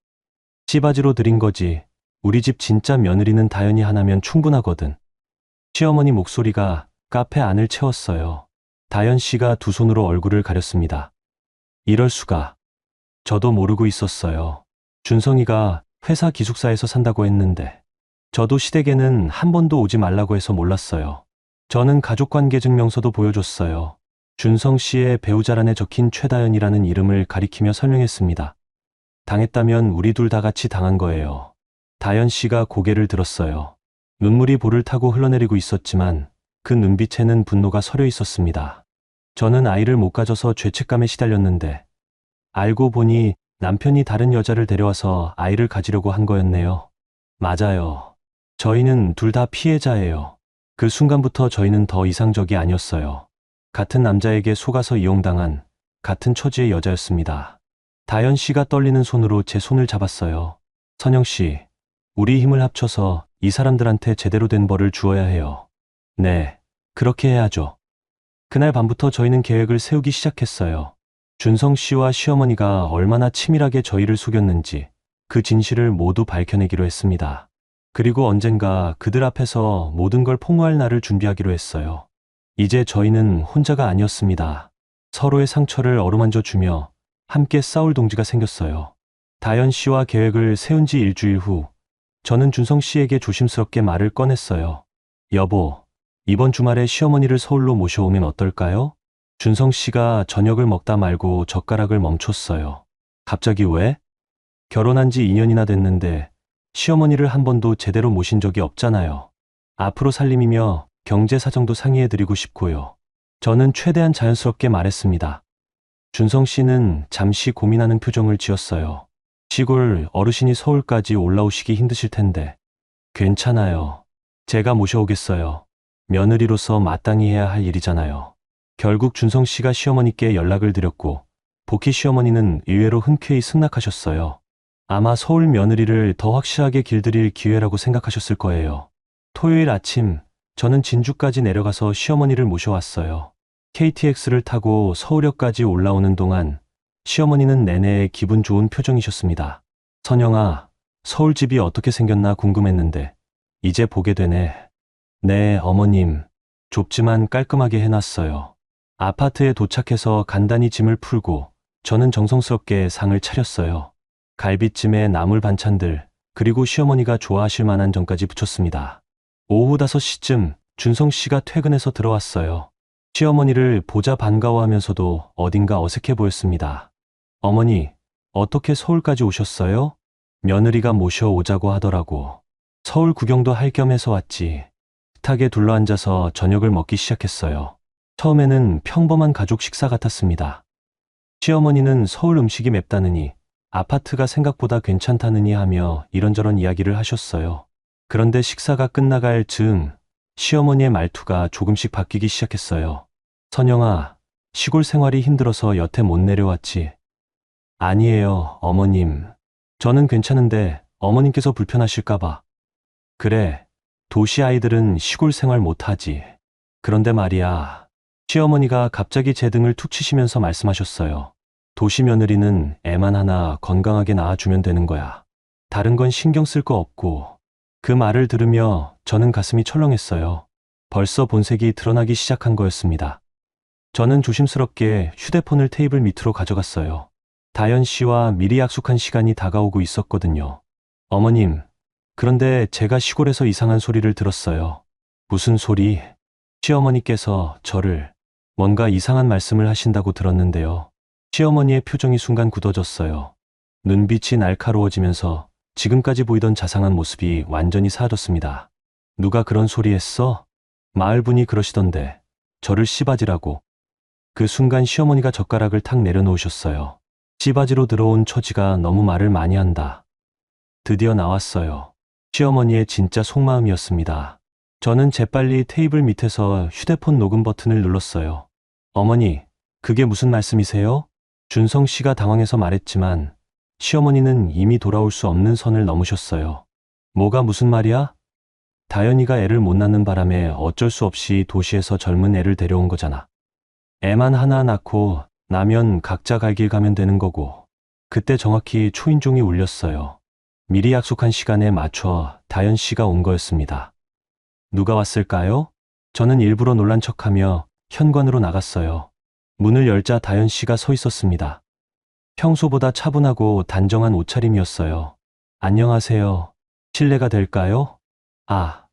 씨바지로 드린 거지. 우리 집 진짜 며느리는 다연이 하나면 충분하거든. 시어머니 목소리가 카페 안을 채웠어요. 다연 씨가 두 손으로 얼굴을 가렸습니다. 이럴 수가. 저도 모르고 있었어요. 준성이가 회사 기숙사에서 산다고 했는데 저도 시댁에는 한 번도 오지 말라고 해서 몰랐어요. 저는 가족관계 증명서도 보여줬어요. 준성 씨의 배우자란에 적힌 최다연이라는 이름을 가리키며 설명했습니다. 당했다면 우리 둘 다 같이 당한 거예요. 다연 씨가 고개를 들었어요. 눈물이 볼을 타고 흘러내리고 있었지만 그 눈빛에는 분노가 서려 있었습니다. 저는 아이를 못 가져서 죄책감에 시달렸는데 알고 보니 남편이 다른 여자를 데려와서 아이를 가지려고 한 거였네요. 맞아요. 저희는 둘 다 피해자예요. 그 순간부터 저희는 더 이상적이 아니었어요. 같은 남자에게 속아서 이용당한 같은 처지의 여자였습니다. 다연 씨가 떨리는 손으로 제 손을 잡았어요. 선영 씨, 우리 힘을 합쳐서 이 사람들한테 제대로 된 벌을 주어야 해요. 네, 그렇게 해야죠. 그날 밤부터 저희는 계획을 세우기 시작했어요. 준성 씨와 시어머니가 얼마나 치밀하게 저희를 속였는지 그 진실을 모두 밝혀내기로 했습니다. 그리고 언젠가 그들 앞에서 모든 걸 폭로할 날을 준비하기로 했어요. 이제 저희는 혼자가 아니었습니다. 서로의 상처를 어루만져 주며 함께 싸울 동지가 생겼어요. 다현 씨와 계획을 세운 지 일주일 후, 저는 준성 씨에게 조심스럽게 말을 꺼냈어요. 여보, 이번 주말에 시어머니를 서울로 모셔오면 어떨까요? 준성 씨가 저녁을 먹다 말고 젓가락을 멈췄어요. 갑자기 왜? 결혼한 지 2년이나 됐는데 시어머니를 한 번도 제대로 모신 적이 없잖아요. 앞으로 살림이며 경제 사정도 상의해드리고 싶고요. 저는 최대한 자연스럽게 말했습니다. 준성 씨는 잠시 고민하는 표정을 지었어요. 시골 어르신이 서울까지 올라오시기 힘드실 텐데. 괜찮아요. 제가 모셔오겠어요. 며느리로서 마땅히 해야 할 일이잖아요. 결국 준성 씨가 시어머니께 연락을 드렸고 복희 시어머니는 의외로 흔쾌히 승낙하셨어요. 아마 서울 며느리를 더 확실하게 길들일 기회라고 생각하셨을 거예요. 토요일 아침 저는 진주까지 내려가서 시어머니를 모셔왔어요. KTX를 타고 서울역까지 올라오는 동안 시어머니는 내내 기분 좋은 표정이셨습니다. 선영아, 서울집이 어떻게 생겼나 궁금했는데 이제 보게 되네. 네, 어머님. 좁지만 깔끔하게 해놨어요. 아파트에 도착해서 간단히 짐을 풀고 저는 정성스럽게 상을 차렸어요. 갈비찜에 나물 반찬들, 그리고 시어머니가 좋아하실 만한 전까지 붙였습니다. 오후 5시쯤 준성 씨가 퇴근해서 들어왔어요. 시어머니를 보자 반가워하면서도 어딘가 어색해 보였습니다. 어머니, 어떻게 서울까지 오셨어요? 며느리가 모셔오자고 하더라고. 서울 구경도 할 겸 해서 왔지. 식탁에 둘러앉아서 저녁을 먹기 시작했어요. 처음에는 평범한 가족 식사 같았습니다. 시어머니는 서울 음식이 맵다느니 아파트가 생각보다 괜찮다느니 하며 이런저런 이야기를 하셨어요. 그런데 식사가 끝나갈 즈음 시어머니의 말투가 조금씩 바뀌기 시작했어요. 선영아, 시골 생활이 힘들어서 여태 못 내려왔지. 아니에요, 어머님. 저는 괜찮은데 어머님께서 불편하실까봐. 그래, 도시 아이들은 시골 생활 못하지. 그런데 말이야. 시어머니가 갑자기 제 등을 툭 치시면서 말씀하셨어요. 도시 며느리는 애만 하나 건강하게 낳아주면 되는 거야. 다른 건 신경 쓸 거 없고. 그 말을 들으며 저는 가슴이 철렁했어요. 벌써 본색이 드러나기 시작한 거였습니다. 저는 조심스럽게 휴대폰을 테이블 밑으로 가져갔어요. 다현 씨와 미리 약속한 시간이 다가오고 있었거든요. 어머님, 그런데 제가 시골에서 이상한 소리를 들었어요. 무슨 소리? 시어머니께서 저를 뭔가 이상한 말씀을 하신다고 들었는데요. 시어머니의 표정이 순간 굳어졌어요. 눈빛이 날카로워지면서 지금까지 보이던 자상한 모습이 완전히 사라졌습니다. 누가 그런 소리 했어? 마을분이 그러시던데 저를 씨바지라고. 그 순간 시어머니가 젓가락을 탁 내려놓으셨어요. 씨바지로 들어온 처지가 너무 말을 많이 한다. 드디어 나왔어요. 시어머니의 진짜 속마음이었습니다. 저는 재빨리 테이블 밑에서 휴대폰 녹음 버튼을 눌렀어요. 어머니, 그게 무슨 말씀이세요? 준성 씨가 당황해서 말했지만 시어머니는 이미 돌아올 수 없는 선을 넘으셨어요. 뭐가 무슨 말이야? 다현이가 애를 못 낳는 바람에 어쩔 수 없이 도시에서 젊은 애를 데려온 거잖아. 애만 하나 낳고 나면 각자 갈 길 가면 되는 거고. 그때 정확히 초인종이 울렸어요. 미리 약속한 시간에 맞춰 다현 씨가 온 거였습니다. 누가 왔을까요? 저는 일부러 놀란 척하며 현관으로 나갔어요. 문을 열자 다현 씨가 서 있었습니다. 평소보다 차분하고 단정한 옷차림이었어요. 안녕하세요. 실례가 될까요? 아,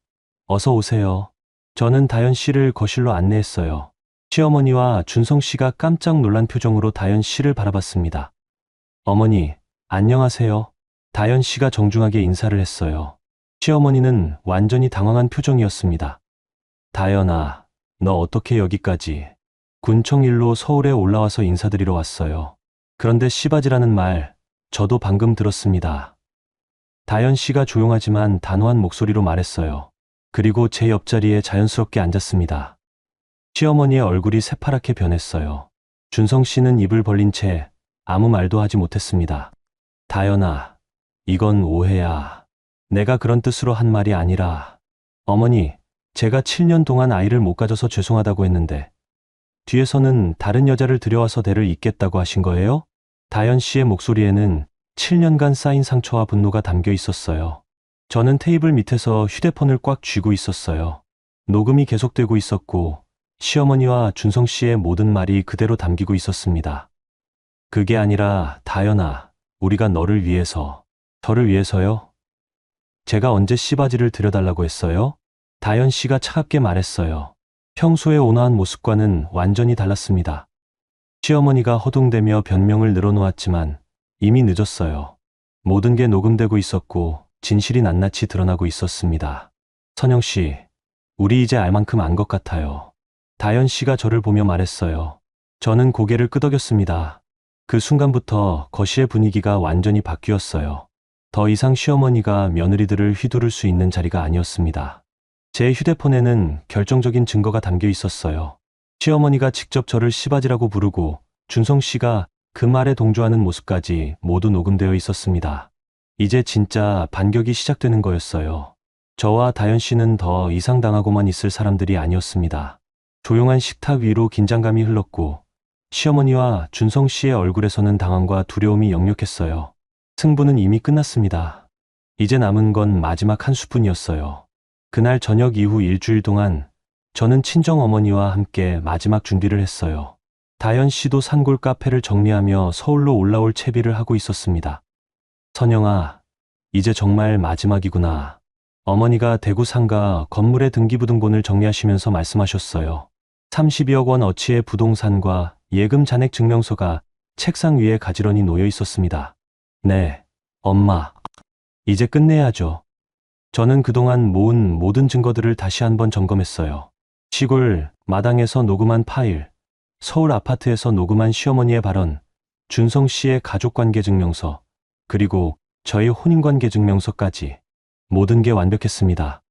어서 오세요. 저는 다현 씨를 거실로 안내했어요. 시어머니와 준성 씨가 깜짝 놀란 표정으로 다현 씨를 바라봤습니다. 어머니, 안녕하세요. 다현 씨가 정중하게 인사를 했어요. 시어머니는 완전히 당황한 표정이었습니다. 다현아, 너 어떻게 여기까지? 군청 일로 서울에 올라와서 인사드리러 왔어요. 그런데 씨바지라는 말, 저도 방금 들었습니다. 다현 씨가 조용하지만 단호한 목소리로 말했어요. 그리고 제 옆자리에 자연스럽게 앉았습니다. 시어머니의 얼굴이 새파랗게 변했어요. 준성 씨는 입을 벌린 채 아무 말도 하지 못했습니다. 다현아, 이건 오해야. 내가 그런 뜻으로 한 말이 아니라, 어머니, 제가 7년 동안 아이를 못 가져서 죄송하다고 했는데, 뒤에서는 다른 여자를 들여와서 대를 잇겠다고 하신 거예요? 다현 씨의 목소리에는 7년간 쌓인 상처와 분노가 담겨 있었어요. 저는 테이블 밑에서 휴대폰을 꽉 쥐고 있었어요. 녹음이 계속되고 있었고, 시어머니와 준성 씨의 모든 말이 그대로 담기고 있었습니다. 그게 아니라, 다현아, 우리가 너를 위해서, 저를 위해서요? 제가 언제 씨바지를 들여달라고 했어요? 다현 씨가 차갑게 말했어요. 평소의 온화한 모습과는 완전히 달랐습니다. 시어머니가 허둥대며 변명을 늘어놓았지만 이미 늦었어요. 모든 게 녹음되고 있었고 진실이 낱낱이 드러나고 있었습니다. 선영 씨, 우리 이제 알 만큼 안 것 같아요. 다현 씨가 저를 보며 말했어요. 저는 고개를 끄덕였습니다. 그 순간부터 거실의 분위기가 완전히 바뀌었어요. 더 이상 시어머니가 며느리들을 휘두를 수 있는 자리가 아니었습니다. 제 휴대폰에는 결정적인 증거가 담겨 있었어요. 시어머니가 직접 저를 씨바지라고 부르고 준성 씨가 그 말에 동조하는 모습까지 모두 녹음되어 있었습니다. 이제 진짜 반격이 시작되는 거였어요. 저와 다현 씨는 더 이상 당하고만 있을 사람들이 아니었습니다. 조용한 식탁 위로 긴장감이 흘렀고 시어머니와 준성 씨의 얼굴에서는 당황과 두려움이 역력했어요. 승부는 이미 끝났습니다. 이제 남은 건 마지막 한 수뿐이었어요. 그날 저녁 이후 일주일 동안 저는 친정어머니와 함께 마지막 준비를 했어요. 다현 씨도 산골 카페를 정리하며 서울로 올라올 채비를 하고 있었습니다. 선영아, 이제 정말 마지막이구나. 어머니가 대구 상가 건물의 등기부등본을 정리하시면서 말씀하셨어요. 32억 원 어치의 부동산과 예금 잔액 증명서가 책상 위에 가지런히 놓여 있었습니다. 네, 엄마. 이제 끝내야죠. 저는 그동안 모은 모든 증거들을 다시 한번 점검했어요. 시골 마당에서 녹음한 파일, 서울 아파트에서 녹음한 시어머니의 발언, 준성 씨의 가족관계 증명서, 그리고 저의 혼인관계 증명서까지 모든 게 완벽했습니다.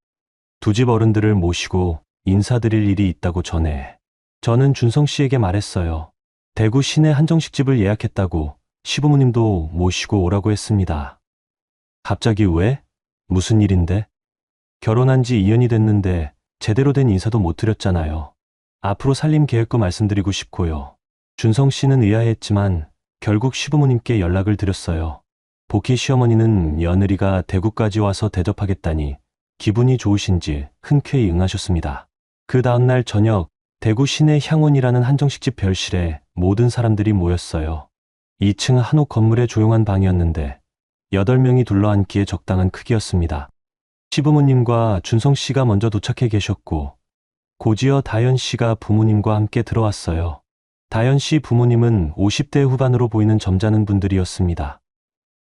두 집 어른들을 모시고 인사드릴 일이 있다고 전해 저는 준성 씨에게 말했어요. 대구 시내 한정식집을 예약했다고 시부모님도 모시고 오라고 했습니다. 갑자기 왜? 무슨 일인데? 결혼한 지 2년이 됐는데 제대로 된 인사도 못 드렸잖아요. 앞으로 살림 계획도 말씀드리고 싶고요. 준성 씨는 의아해했지만 결국 시부모님께 연락을 드렸어요. 복희 시어머니는 며느리가 대구까지 와서 대접하겠다니 기분이 좋으신지 흔쾌히 응하셨습니다. 그 다음날 저녁 대구 시내 향원이라는 한정식집 별실에 모든 사람들이 모였어요. 2층 한옥 건물의 조용한 방이었는데 8명이 둘러앉기에 적당한 크기였습니다. 시부모님과 준성 씨가 먼저 도착해 계셨고 곧이어 다현 씨가 부모님과 함께 들어왔어요. 다현 씨 부모님은 50대 후반으로 보이는 점잖은 분들이었습니다.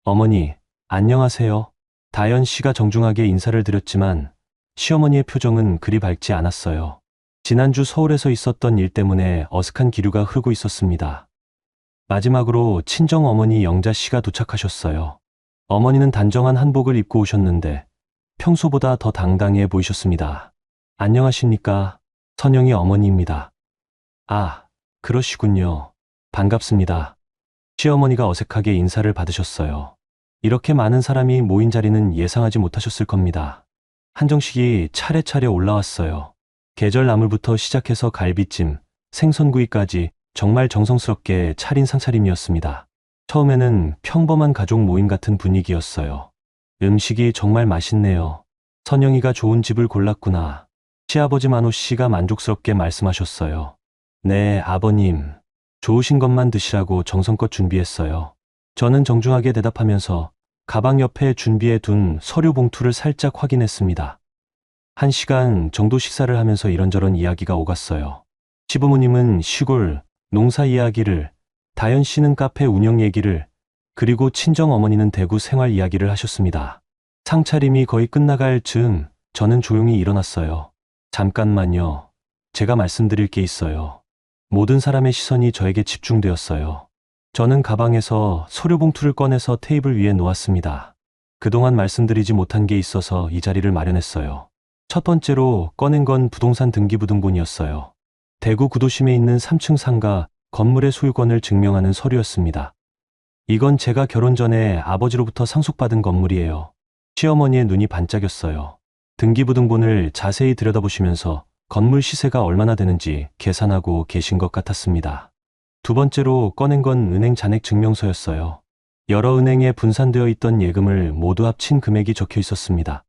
어머니, 안녕하세요. 다현 씨가 정중하게 인사를 드렸지만 시어머니의 표정은 그리 밝지 않았어요. 지난주 서울에서 있었던 일 때문에 어색한 기류가 흐르고 있었습니다. 마지막으로 친정 어머니 영자 씨가 도착하셨어요. 어머니는 단정한 한복을 입고 오셨는데 평소보다 더 당당해 보이셨습니다. 안녕하십니까? 선영이 어머니입니다. 아, 그러시군요. 반갑습니다. 시어머니가 어색하게 인사를 받으셨어요. 이렇게 많은 사람이 모인 자리는 예상하지 못하셨을 겁니다. 한정식이 차례차례 올라왔어요. 계절 나물부터 시작해서 갈비찜, 생선구이까지 정말 정성스럽게 차린 상차림이었습니다. 처음에는 평범한 가족 모임 같은 분위기였어요. 음식이 정말 맛있네요. 선영이가 좋은 집을 골랐구나. 시아버지 만호 씨가 만족스럽게 말씀하셨어요. 네, 아버님. 좋으신 것만 드시라고 정성껏 준비했어요. 저는 정중하게 대답하면서 가방 옆에 준비해 둔 서류 봉투를 살짝 확인했습니다. 1시간 정도 식사를 하면서 이런저런 이야기가 오갔어요. 시부모님은 시골, 농사 이야기를, 다현 씨는 카페 운영 얘기를, 그리고 친정 어머니는 대구 생활 이야기를 하셨습니다. 상차림이 거의 끝나갈 즈음 저는 조용히 일어났어요. 잠깐만요. 제가 말씀드릴 게 있어요. 모든 사람의 시선이 저에게 집중되었어요. 저는 가방에서 서류 봉투를 꺼내서 테이블 위에 놓았습니다. 그동안 말씀드리지 못한 게 있어서 이 자리를 마련했어요. 첫 번째로 꺼낸 건 부동산 등기부등본이었어요. 대구 구도심에 있는 3층 상가 건물의 소유권을 증명하는 서류였습니다. 이건 제가 결혼 전에 아버지로부터 상속받은 건물이에요. 시어머니의 눈이 반짝였어요. 등기부등본을 자세히 들여다보시면서 건물 시세가 얼마나 되는지 계산하고 계신 것 같았습니다. 두 번째로 꺼낸 건 은행 잔액 증명서였어요. 여러 은행에 분산되어 있던 예금을 모두 합친 금액이 적혀 있었습니다.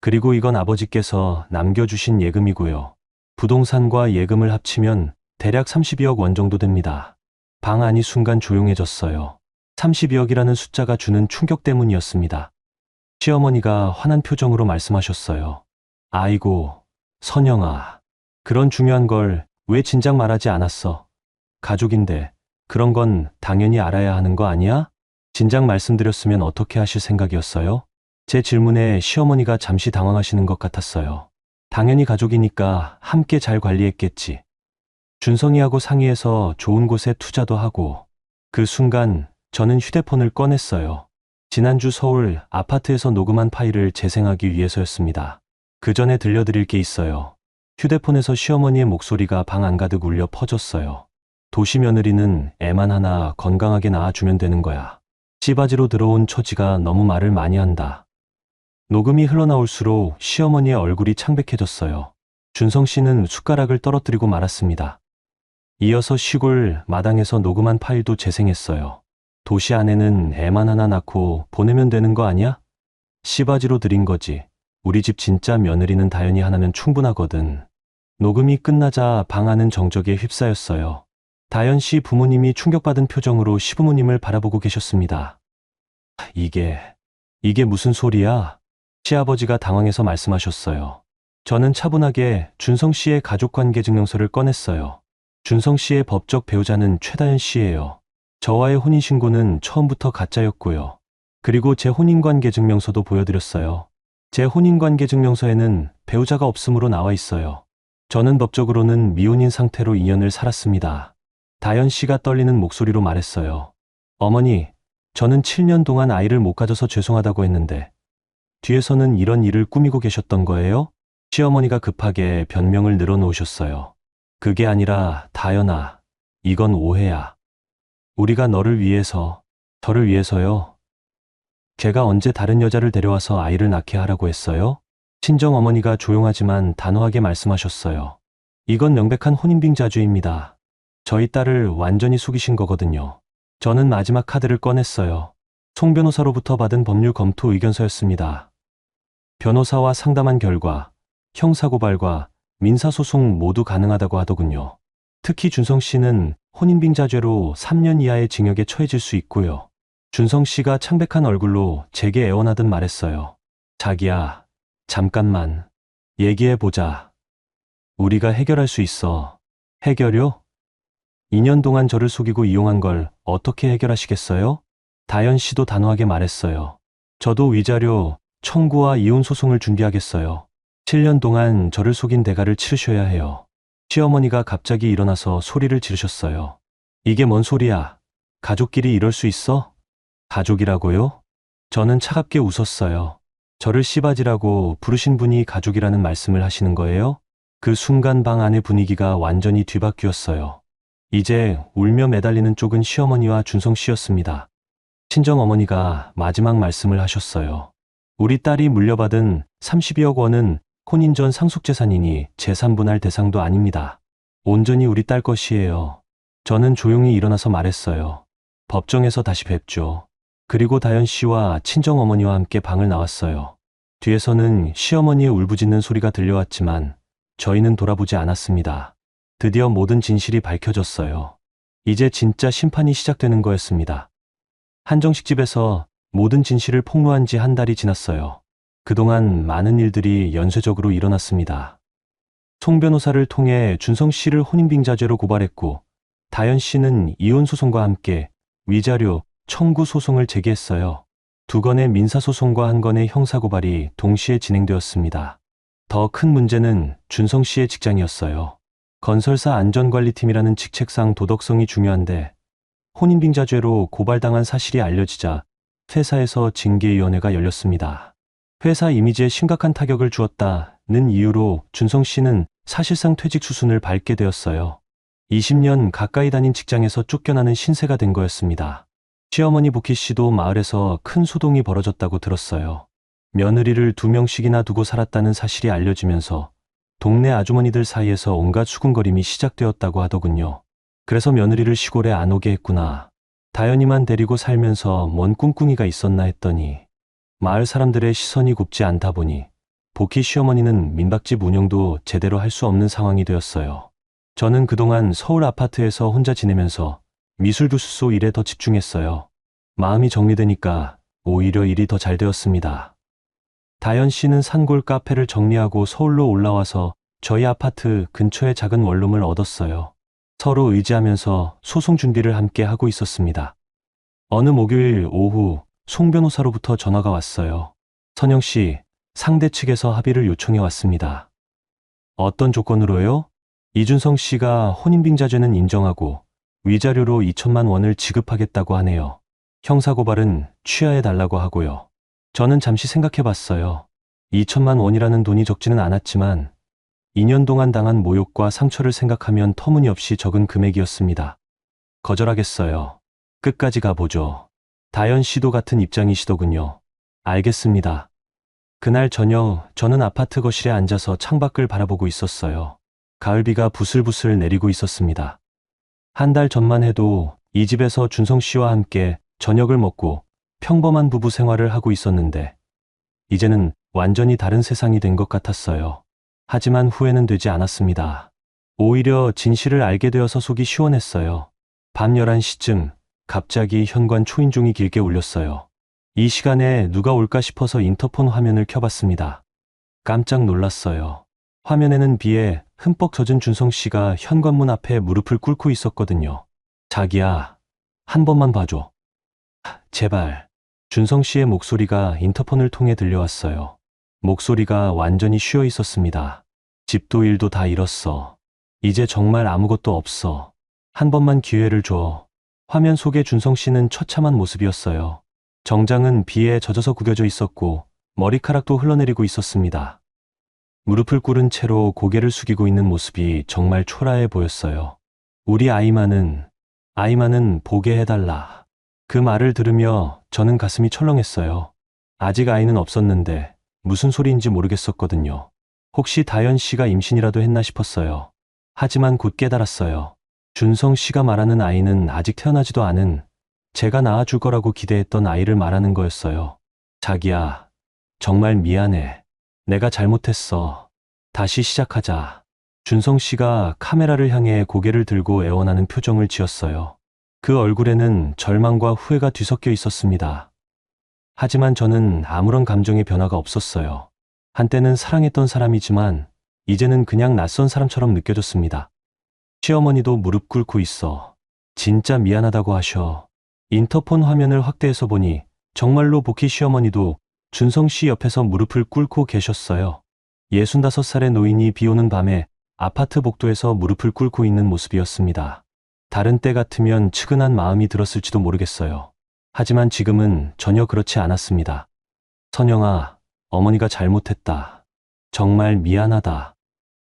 그리고 이건 아버지께서 남겨주신 예금이고요. 부동산과 예금을 합치면 대략 32억 원 정도 됩니다. 방 안이 순간 조용해졌어요. 32억이라는 숫자가 주는 충격 때문이었습니다. 시어머니가 화난 표정으로 말씀하셨어요. 아이고, 선영아. 그런 중요한 걸 왜 진작 말하지 않았어? 가족인데 그런 건 당연히 알아야 하는 거 아니야? 진작 말씀드렸으면 어떻게 하실 생각이었어요? 제 질문에 시어머니가 잠시 당황하시는 것 같았어요. 당연히 가족이니까 함께 잘 관리했겠지. 준성이하고 상의해서 좋은 곳에 투자도 하고. 그 순간 저는 휴대폰을 꺼냈어요. 지난주 서울 아파트에서 녹음한 파일을 재생하기 위해서였습니다. 그 전에 들려드릴 게 있어요. 휴대폰에서 시어머니의 목소리가 방 안가득 울려 퍼졌어요. 도시 며느리는 애만 하나 건강하게 낳아주면 되는 거야. 씨바지로 들어온 처지가 너무 말을 많이 한다. 녹음이 흘러나올수록 시어머니의 얼굴이 창백해졌어요. 준성 씨는 숟가락을 떨어뜨리고 말았습니다. 이어서 시골 마당에서 녹음한 파일도 재생했어요. 도시 안에는 애만 하나 낳고 보내면 되는 거 아니야? 씨바지로 드린 거지. 우리 집 진짜 며느리는 다연이 하나면 충분하거든. 녹음이 끝나자 방 안은 정적에 휩싸였어요. 다연 씨 부모님이 충격받은 표정으로 시부모님을 바라보고 계셨습니다. 이게 무슨 소리야? 시아버지가 당황해서 말씀하셨어요. 저는 차분하게 준성 씨의 가족관계 증명서를 꺼냈어요. 준성 씨의 법적 배우자는 최다연 씨예요. 저와의 혼인신고는 처음부터 가짜였고요. 그리고 제 혼인관계 증명서도 보여드렸어요. 제 혼인관계 증명서에는 배우자가 없음으로 나와 있어요. 저는 법적으로는 미혼인 상태로 2년을 살았습니다. 다연 씨가 떨리는 목소리로 말했어요. 어머니, 저는 7년 동안 아이를 못 가져서 죄송하다고 했는데 뒤에서는 이런 일을 꾸미고 계셨던 거예요? 시어머니가 급하게 변명을 늘어놓으셨어요. 그게 아니라 다연아, 이건 오해야. 우리가 너를 위해서, 저를 위해서요. 걔가 언제 다른 여자를 데려와서 아이를 낳게 하라고 했어요? 친정어머니가 조용하지만 단호하게 말씀하셨어요. 이건 명백한 혼인빙자주의입니다. 저희 딸을 완전히 속이신 거거든요. 저는 마지막 카드를 꺼냈어요. 송 변호사로부터 받은 법률 검토 의견서였습니다. 변호사와 상담한 결과 형사고발과 민사소송 모두 가능하다고 하더군요. 특히 준성 씨는 혼인빙자죄로 3년 이하의 징역에 처해질 수 있고요. 준성 씨가 창백한 얼굴로 제게 애원하듯 말했어요. 자기야, 잠깐만 얘기해보자. 우리가 해결할 수 있어. 해결요? 2년 동안 저를 속이고 이용한 걸 어떻게 해결하시겠어요? 다연 씨도 단호하게 말했어요. 저도 위자료 청구와 이혼 소송을 준비하겠어요. 7년 동안 저를 속인 대가를 치르셔야 해요. 시어머니가 갑자기 일어나서 소리를 지르셨어요. 이게 뭔 소리야? 가족끼리 이럴 수 있어? 가족이라고요? 저는 차갑게 웃었어요. 저를 씨바지라고 부르신 분이 가족이라는 말씀을 하시는 거예요? 그 순간 방 안의 분위기가 완전히 뒤바뀌었어요. 이제 울며 매달리는 쪽은 시어머니와 준성 씨였습니다. 친정어머니가 마지막 말씀을 하셨어요. 우리 딸이 물려받은 32억 원은 혼인 전 상속재산이니 재산분할 대상도 아닙니다. 온전히 우리 딸 것이에요. 저는 조용히 일어나서 말했어요. 법정에서 다시 뵙죠. 그리고 다연 씨와 친정어머니와 함께 방을 나왔어요. 뒤에서는 시어머니의 울부짖는 소리가 들려왔지만 저희는 돌아보지 않았습니다. 드디어 모든 진실이 밝혀졌어요. 이제 진짜 심판이 시작되는 거였습니다. 한정식 집에서 모든 진실을 폭로한 지 한 달이 지났어요. 그동안 많은 일들이 연쇄적으로 일어났습니다. 송 변호사를 통해 준성 씨를 혼인빙자죄로 고발했고 다연 씨는 이혼 소송과 함께 위자료 청구 소송을 제기했어요. 2건의 민사소송과 1건의 형사고발이 동시에 진행되었습니다. 더 큰 문제는 준성 씨의 직장이었어요. 건설사 안전관리팀이라는 직책상 도덕성이 중요한데 혼인빙자죄로 고발당한 사실이 알려지자 회사에서 징계위원회가 열렸습니다. 회사 이미지에 심각한 타격을 주었다는 이유로 준성 씨는 사실상 퇴직 수순을 밟게 되었어요. 20년 가까이 다닌 직장에서 쫓겨나는 신세가 된 거였습니다. 시어머니 복희 씨도 마을에서 큰 소동이 벌어졌다고 들었어요. 며느리를 2명씩이나 두고 살았다는 사실이 알려지면서 동네 아주머니들 사이에서 온갖 수군거림이 시작되었다고 하더군요. 그래서 며느리를 시골에 안 오게 했구나. 다연이만 데리고 살면서 뭔 꿍꿍이가 있었나 했더니 마을 사람들의 시선이 곱지 않다 보니 복희 시어머니는 민박집 운영도 제대로 할 수 없는 상황이 되었어요. 저는 그동안 서울 아파트에서 혼자 지내면서 미술교수소 일에 더 집중했어요. 마음이 정리되니까 오히려 일이 더 잘 되었습니다. 다연 씨는 산골 카페를 정리하고 서울로 올라와서 저희 아파트 근처에 작은 원룸을 얻었어요. 서로 의지하면서 소송 준비를 함께 하고 있었습니다. 어느 목요일 오후 송 변호사로부터 전화가 왔어요. 선영 씨, 상대 측에서 합의를 요청해 왔습니다. 어떤 조건으로요? 이준성 씨가 혼인빙자죄는 인정하고 위자료로 2천만 원을 지급하겠다고 하네요. 형사고발은 취하해 달라고 하고요. 저는 잠시 생각해 봤어요. 2천만 원이라는 돈이 적지는 않았지만 2년 동안 당한 모욕과 상처를 생각하면 터무니없이 적은 금액이었습니다. 거절하겠어요. 끝까지 가보죠. 다연 씨도 같은 입장이시더군요. 알겠습니다. 그날 저녁 저는 아파트 거실에 앉아서 창밖을 바라보고 있었어요. 가을비가 부슬부슬 내리고 있었습니다. 한 달 전만 해도 이 집에서 준성 씨와 함께 저녁을 먹고 평범한 부부 생활을 하고 있었는데 이제는 완전히 다른 세상이 된 것 같았어요. 하지만 후회는 되지 않았습니다. 오히려 진실을 알게 되어서 속이 시원했어요. 밤 11시쯤 갑자기 현관 초인종이 길게 울렸어요. 이 시간에 누가 올까 싶어서 인터폰 화면을 켜봤습니다. 깜짝 놀랐어요. 화면에는 비에 흠뻑 젖은 준성 씨가 현관문 앞에 무릎을 꿇고 있었거든요. 자기야, 한 번만 봐줘. 제발. 준성 씨의 목소리가 인터폰을 통해 들려왔어요. 목소리가 완전히 쉬어 있었습니다. 집도 일도 다 잃었어. 이제 정말 아무것도 없어. 한 번만 기회를 줘. 화면 속의 준성 씨는 처참한 모습이었어요. 정장은 비에 젖어서 구겨져 있었고 머리카락도 흘러내리고 있었습니다. 무릎을 꿇은 채로 고개를 숙이고 있는 모습이 정말 초라해 보였어요. 우리 아이만은 보게 해달라. 그 말을 들으며 저는 가슴이 철렁했어요. 아직 아이는 없었는데 무슨 소리인지 모르겠었거든요. 혹시 다연 씨가 임신이라도 했나 싶었어요. 하지만 곧 깨달았어요. 준성 씨가 말하는 아이는 아직 태어나지도 않은 제가 낳아줄 거라고 기대했던 아이를 말하는 거였어요. 자기야, 정말 미안해. 내가 잘못했어. 다시 시작하자. 준성 씨가 카메라를 향해 고개를 들고 애원하는 표정을 지었어요. 그 얼굴에는 절망과 후회가 뒤섞여 있었습니다. 하지만 저는 아무런 감정의 변화가 없었어요. 한때는 사랑했던 사람이지만 이제는 그냥 낯선 사람처럼 느껴졌습니다. 시어머니도 무릎 꿇고 있어. 진짜 미안하다고 하셔. 인터폰 화면을 확대해서 보니 정말로 복희 시어머니도 준성 씨 옆에서 무릎을 꿇고 계셨어요. 65살의 노인이 비 오는 밤에 아파트 복도에서 무릎을 꿇고 있는 모습이었습니다. 다른 때 같으면 측은한 마음이 들었을지도 모르겠어요. 하지만 지금은 전혀 그렇지 않았습니다. 선영아, 어머니가 잘못했다. 정말 미안하다.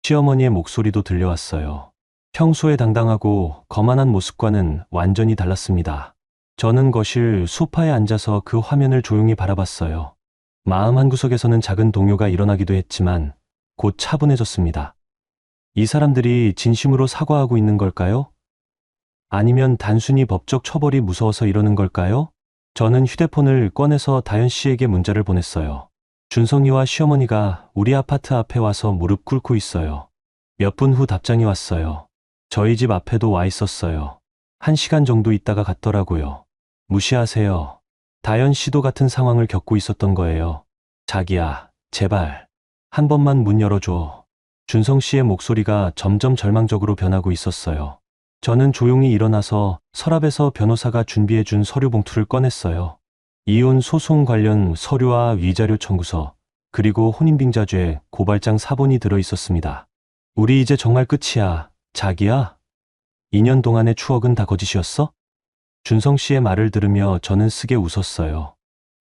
시어머니의 목소리도 들려왔어요. 평소에 당당하고 거만한 모습과는 완전히 달랐습니다. 저는 거실 소파에 앉아서 그 화면을 조용히 바라봤어요. 마음 한구석에서는 작은 동요가 일어나기도 했지만 곧 차분해졌습니다. 이 사람들이 진심으로 사과하고 있는 걸까요? 아니면 단순히 법적 처벌이 무서워서 이러는 걸까요? 저는 휴대폰을 꺼내서 다연 씨에게 문자를 보냈어요. 준성이와 시어머니가 우리 아파트 앞에 와서 무릎 꿇고 있어요. 몇 분 후 답장이 왔어요. 저희 집 앞에도 와 있었어요. 1시간 정도 있다가 갔더라고요. 무시하세요. 다연 씨도 같은 상황을 겪고 있었던 거예요. 자기야, 제발. 한 번만 문 열어줘. 준성 씨의 목소리가 점점 절망적으로 변하고 있었어요. 저는 조용히 일어나서 서랍에서 변호사가 준비해준 서류 봉투를 꺼냈어요. 이혼 소송 관련 서류와 위자료 청구서, 그리고 혼인빙자죄 고발장 사본이 들어 있었습니다. 우리 이제 정말 끝이야, 자기야? 2년 동안의 추억은 다 거짓이었어? 준성 씨의 말을 들으며 저는 쓰게 웃었어요.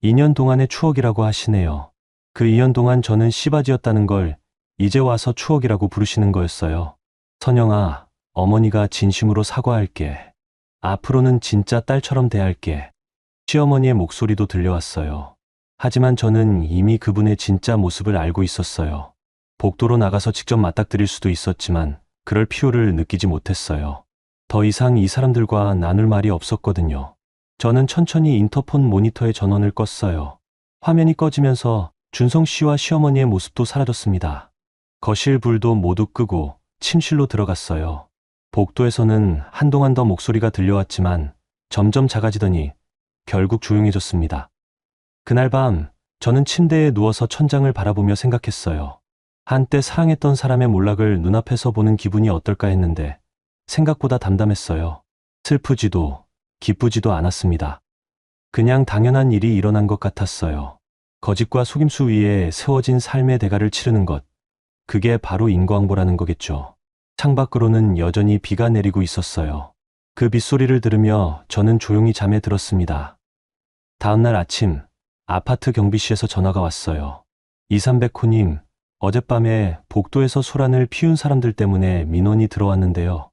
2년 동안의 추억이라고 하시네요. 그 2년 동안 저는 씨바지였다는 걸 이제 와서 추억이라고 부르시는 거였어요. 선영아, 어머니가 진심으로 사과할게. 앞으로는 진짜 딸처럼 대할게. 시어머니의 목소리도 들려왔어요. 하지만 저는 이미 그분의 진짜 모습을 알고 있었어요. 복도로 나가서 직접 맞닥뜨릴 수도 있었지만 그럴 필요를 느끼지 못했어요. 더 이상 이 사람들과 나눌 말이 없었거든요. 저는 천천히 인터폰 모니터의 전원을 껐어요. 화면이 꺼지면서 준성 씨와 시어머니의 모습도 사라졌습니다. 거실 불도 모두 끄고 침실로 들어갔어요. 복도에서는 한동안 더 목소리가 들려왔지만 점점 작아지더니 결국 조용해졌습니다. 그날 밤 저는 침대에 누워서 천장을 바라보며 생각했어요. 한때 사랑했던 사람의 몰락을 눈앞에서 보는 기분이 어떨까 했는데 생각보다 담담했어요. 슬프지도 기쁘지도 않았습니다. 그냥 당연한 일이 일어난 것 같았어요. 거짓과 속임수 위에 세워진 삶의 대가를 치르는 것. 그게 바로 인과응보라는 거겠죠. 창밖으로는 여전히 비가 내리고 있었어요. 그 빗소리를 들으며 저는 조용히 잠에 들었습니다. 다음날 아침 아파트 경비실에서 전화가 왔어요. 이삼백호님, 어젯밤에 복도에서 소란을 피운 사람들 때문에 민원이 들어왔는데요.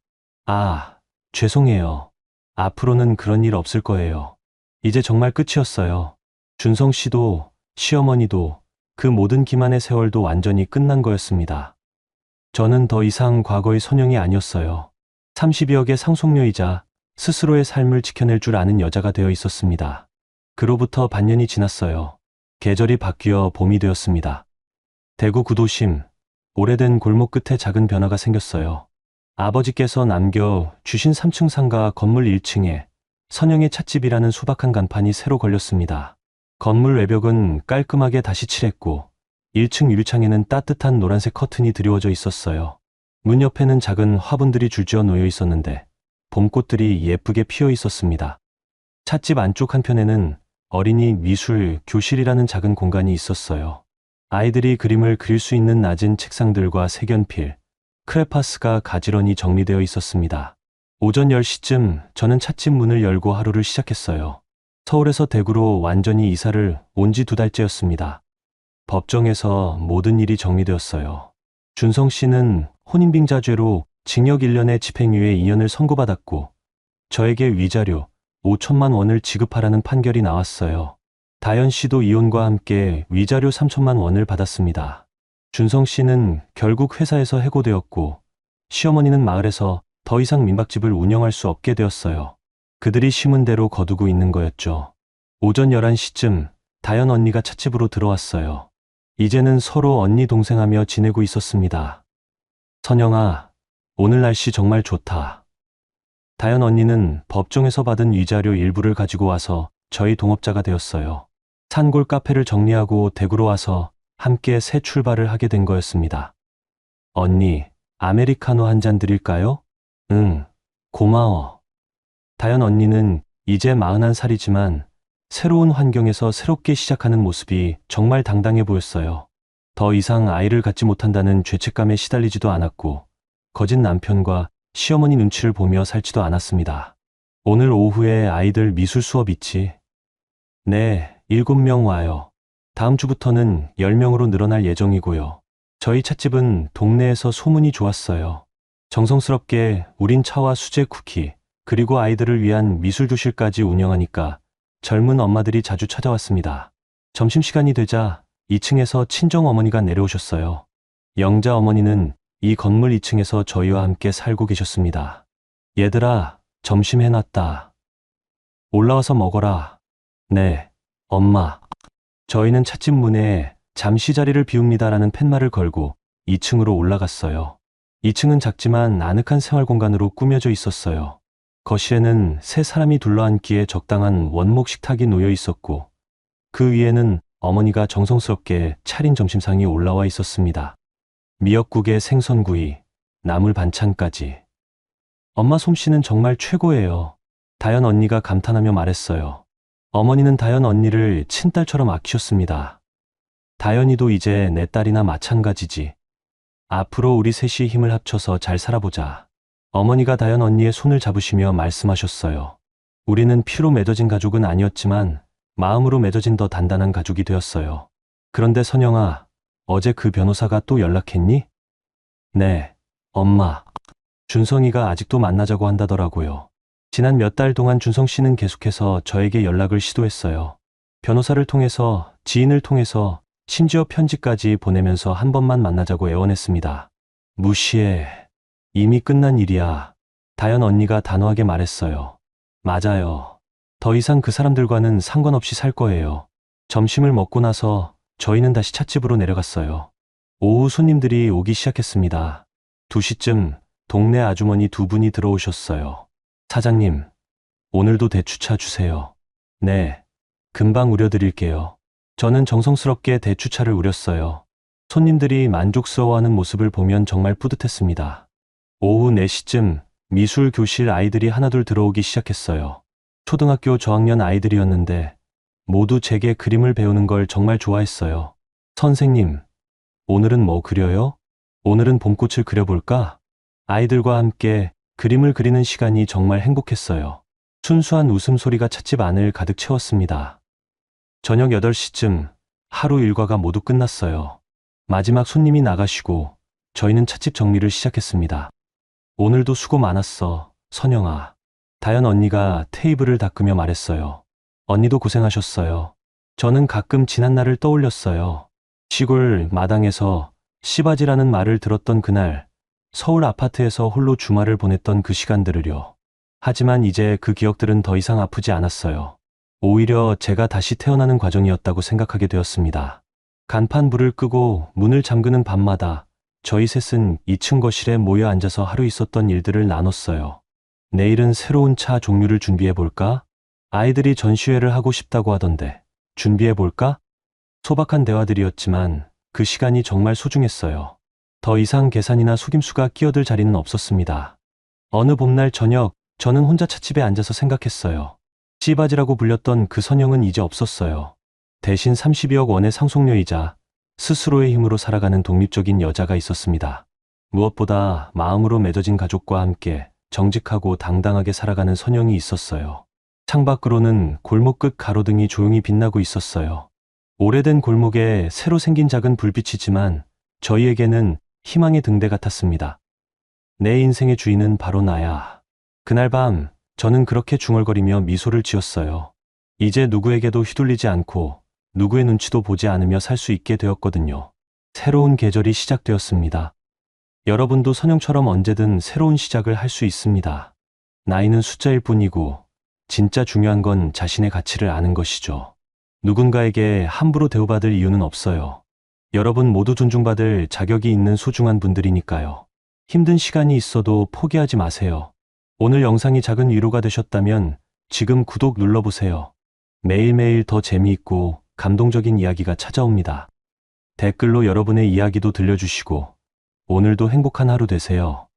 아, 죄송해요. 앞으로는 그런 일 없을 거예요. 이제 정말 끝이었어요. 준성 씨도 시어머니도 그 모든 기만의 세월도 완전히 끝난 거였습니다. 저는 더 이상 과거의 선영이 아니었어요. 30여억의 상속녀이자 스스로의 삶을 지켜낼 줄 아는 여자가 되어 있었습니다. 그로부터 반년이 지났어요. 계절이 바뀌어 봄이 되었습니다. 대구 구도심, 오래된 골목 끝에 작은 변화가 생겼어요. 아버지께서 남겨주신 3층 상가 건물 1층에 선영의 찻집이라는 소박한 간판이 새로 걸렸습니다. 건물 외벽은 깔끔하게 다시 칠했고 1층 유리창에는 따뜻한 노란색 커튼이 드리워져 있었어요. 문 옆에는 작은 화분들이 줄지어 놓여 있었는데 봄꽃들이 예쁘게 피어 있었습니다. 찻집 안쪽 한편에는 어린이 미술 교실이라는 작은 공간이 있었어요. 아이들이 그림을 그릴 수 있는 낮은 책상들과 색연필, 크레파스가 가지런히 정리되어 있었습니다. 오전 10시쯤 저는 찻집 문을 열고 하루를 시작했어요. 서울에서 대구로 완전히 이사를 온 지 2달째였습니다. 법정에서 모든 일이 정리되었어요. 준성 씨는 혼인빙자죄로 징역 1년의 집행유예 2년을 선고받았고 저에게 위자료 5천만 원을 지급하라는 판결이 나왔어요. 다현 씨도 이혼과 함께 위자료 3천만 원을 받았습니다. 준성 씨는 결국 회사에서 해고되었고 시어머니는 마을에서 더 이상 민박집을 운영할 수 없게 되었어요. 그들이 심은 대로 거두고 있는 거였죠. 오전 11시쯤 다현 언니가 찻집으로 들어왔어요. 이제는 서로 언니 동생하며 지내고 있었습니다. 선영아, 오늘 날씨 정말 좋다. 다현 언니는 법정에서 받은 위자료 일부를 가지고 와서 저희 동업자가 되었어요. 산골 카페를 정리하고 대구로 와서 함께 새 출발을 하게 된 거였습니다. 언니, 아메리카노 한 잔 드릴까요? 응, 고마워. 다현 언니는 이제 41살이지만 새로운 환경에서 새롭게 시작하는 모습이 정말 당당해 보였어요. 더 이상 아이를 갖지 못한다는 죄책감에 시달리지도 않았고 거짓 남편과 시어머니 눈치를 보며 살지도 않았습니다. 오늘 오후에 아이들 미술 수업 있지? 네, 7명 와요. 다음 주부터는 10명으로 늘어날 예정이고요. 저희 찻집은 동네에서 소문이 좋았어요. 정성스럽게 우린 차와 수제 쿠키, 그리고 아이들을 위한 미술교실까지 운영하니까 젊은 엄마들이 자주 찾아왔습니다. 점심시간이 되자 2층에서 친정어머니가 내려오셨어요. 영자 어머니는 이 건물 2층에서 저희와 함께 살고 계셨습니다. 얘들아, 점심 해놨다. 올라와서 먹어라. 네, 엄마. 저희는 찻집 문에 잠시 자리를 비웁니다라는 팻말을 걸고 2층으로 올라갔어요. 2층은 작지만 아늑한 생활 공간으로 꾸며져 있었어요. 거실에는 세 사람이 둘러앉기에 적당한 원목 식탁이 놓여 있었고 그 위에는 어머니가 정성스럽게 차린 점심상이 올라와 있었습니다. 미역국에 생선구이, 나물 반찬까지. 엄마 솜씨는 정말 최고예요. 다현 언니가 감탄하며 말했어요. 어머니는 다현 언니를 친딸처럼 아끼셨습니다. 다현이도 이제 내 딸이나 마찬가지지. 앞으로 우리 셋이 힘을 합쳐서 잘 살아보자. 어머니가 다현 언니의 손을 잡으시며 말씀하셨어요. 우리는 피로 맺어진 가족은 아니었지만 마음으로 맺어진 더 단단한 가족이 되었어요. 그런데 선영아, 어제 그 변호사가 또 연락했니? 네, 엄마. 준성이가 아직도 만나자고 한다더라고요. 지난 몇 달 동안 준성 씨는 계속해서 저에게 연락을 시도했어요. 변호사를 통해서 지인을 통해서 심지어 편지까지 보내면서 한 번만 만나자고 애원했습니다. 무시해. 이미 끝난 일이야. 다연 언니가 단호하게 말했어요. 맞아요. 더 이상 그 사람들과는 상관없이 살 거예요. 점심을 먹고 나서 저희는 다시 찻집으로 내려갔어요. 오후 손님들이 오기 시작했습니다. 2시쯤 동네 아주머니 2분이 들어오셨어요. 사장님, 오늘도 대추차 주세요. 네, 금방 우려드릴게요. 저는 정성스럽게 대추차를 우렸어요. 손님들이 만족스러워하는 모습을 보면 정말 뿌듯했습니다. 오후 4시쯤 미술 교실 아이들이 하나둘 들어오기 시작했어요. 초등학교 저학년 아이들이었는데 모두 제게 그림을 배우는 걸 정말 좋아했어요. 선생님, 오늘은 뭐 그려요? 오늘은 봄꽃을 그려볼까? 아이들과 함께 그림을 그리는 시간이 정말 행복했어요. 순수한 웃음소리가 찻집 안을 가득 채웠습니다. 저녁 8시쯤 하루 일과가 모두 끝났어요. 마지막 손님이 나가시고 저희는 찻집 정리를 시작했습니다. 오늘도 수고 많았어, 선영아. 다연 언니가 테이블을 닦으며 말했어요. 언니도 고생하셨어요. 저는 가끔 지난 날을 떠올렸어요. 시골 마당에서 씨바지라는 말을 들었던 그날, 서울 아파트에서 홀로 주말을 보냈던 그 시간들을요. 하지만 이제 그 기억들은 더 이상 아프지 않았어요. 오히려 제가 다시 태어나는 과정이었다고 생각하게 되었습니다. 간판 불을 끄고 문을 잠그는 밤마다 저희 셋은 2층 거실에 모여 앉아서 하루 있었던 일들을 나눴어요. 내일은 새로운 차 종류를 준비해볼까? 아이들이 전시회를 하고 싶다고 하던데 준비해볼까? 소박한 대화들이었지만 그 시간이 정말 소중했어요. 더 이상 계산이나 속임수가 끼어들 자리는 없었습니다. 어느 봄날 저녁, 저는 혼자 찻집에 앉아서 생각했어요. 씨바지라고 불렸던 그 선영은 이제 없었어요. 대신 32억 원의 상속녀이자 스스로의 힘으로 살아가는 독립적인 여자가 있었습니다. 무엇보다 마음으로 맺어진 가족과 함께 정직하고 당당하게 살아가는 선영이 있었어요. 창밖으로는 골목 끝 가로등이 조용히 빛나고 있었어요. 오래된 골목에 새로 생긴 작은 불빛이지만 저희에게는 희망의 등대 같았습니다. 내 인생의 주인은 바로 나야. 그날 밤 저는 그렇게 중얼거리며 미소를 지었어요. 이제 누구에게도 휘둘리지 않고 누구의 눈치도 보지 않으며 살 수 있게 되었거든요. 새로운 계절이 시작되었습니다. 여러분도 선영처럼 언제든 새로운 시작을 할 수 있습니다. 나이는 숫자일 뿐이고 진짜 중요한 건 자신의 가치를 아는 것이죠. 누군가에게 함부로 대우받을 이유는 없어요. 여러분 모두 존중받을 자격이 있는 소중한 분들이니까요. 힘든 시간이 있어도 포기하지 마세요. 오늘 영상이 작은 위로가 되셨다면 지금 구독 눌러보세요. 매일매일 더 재미있고 감동적인 이야기가 찾아옵니다. 댓글로 여러분의 이야기도 들려주시고 오늘도 행복한 하루 되세요.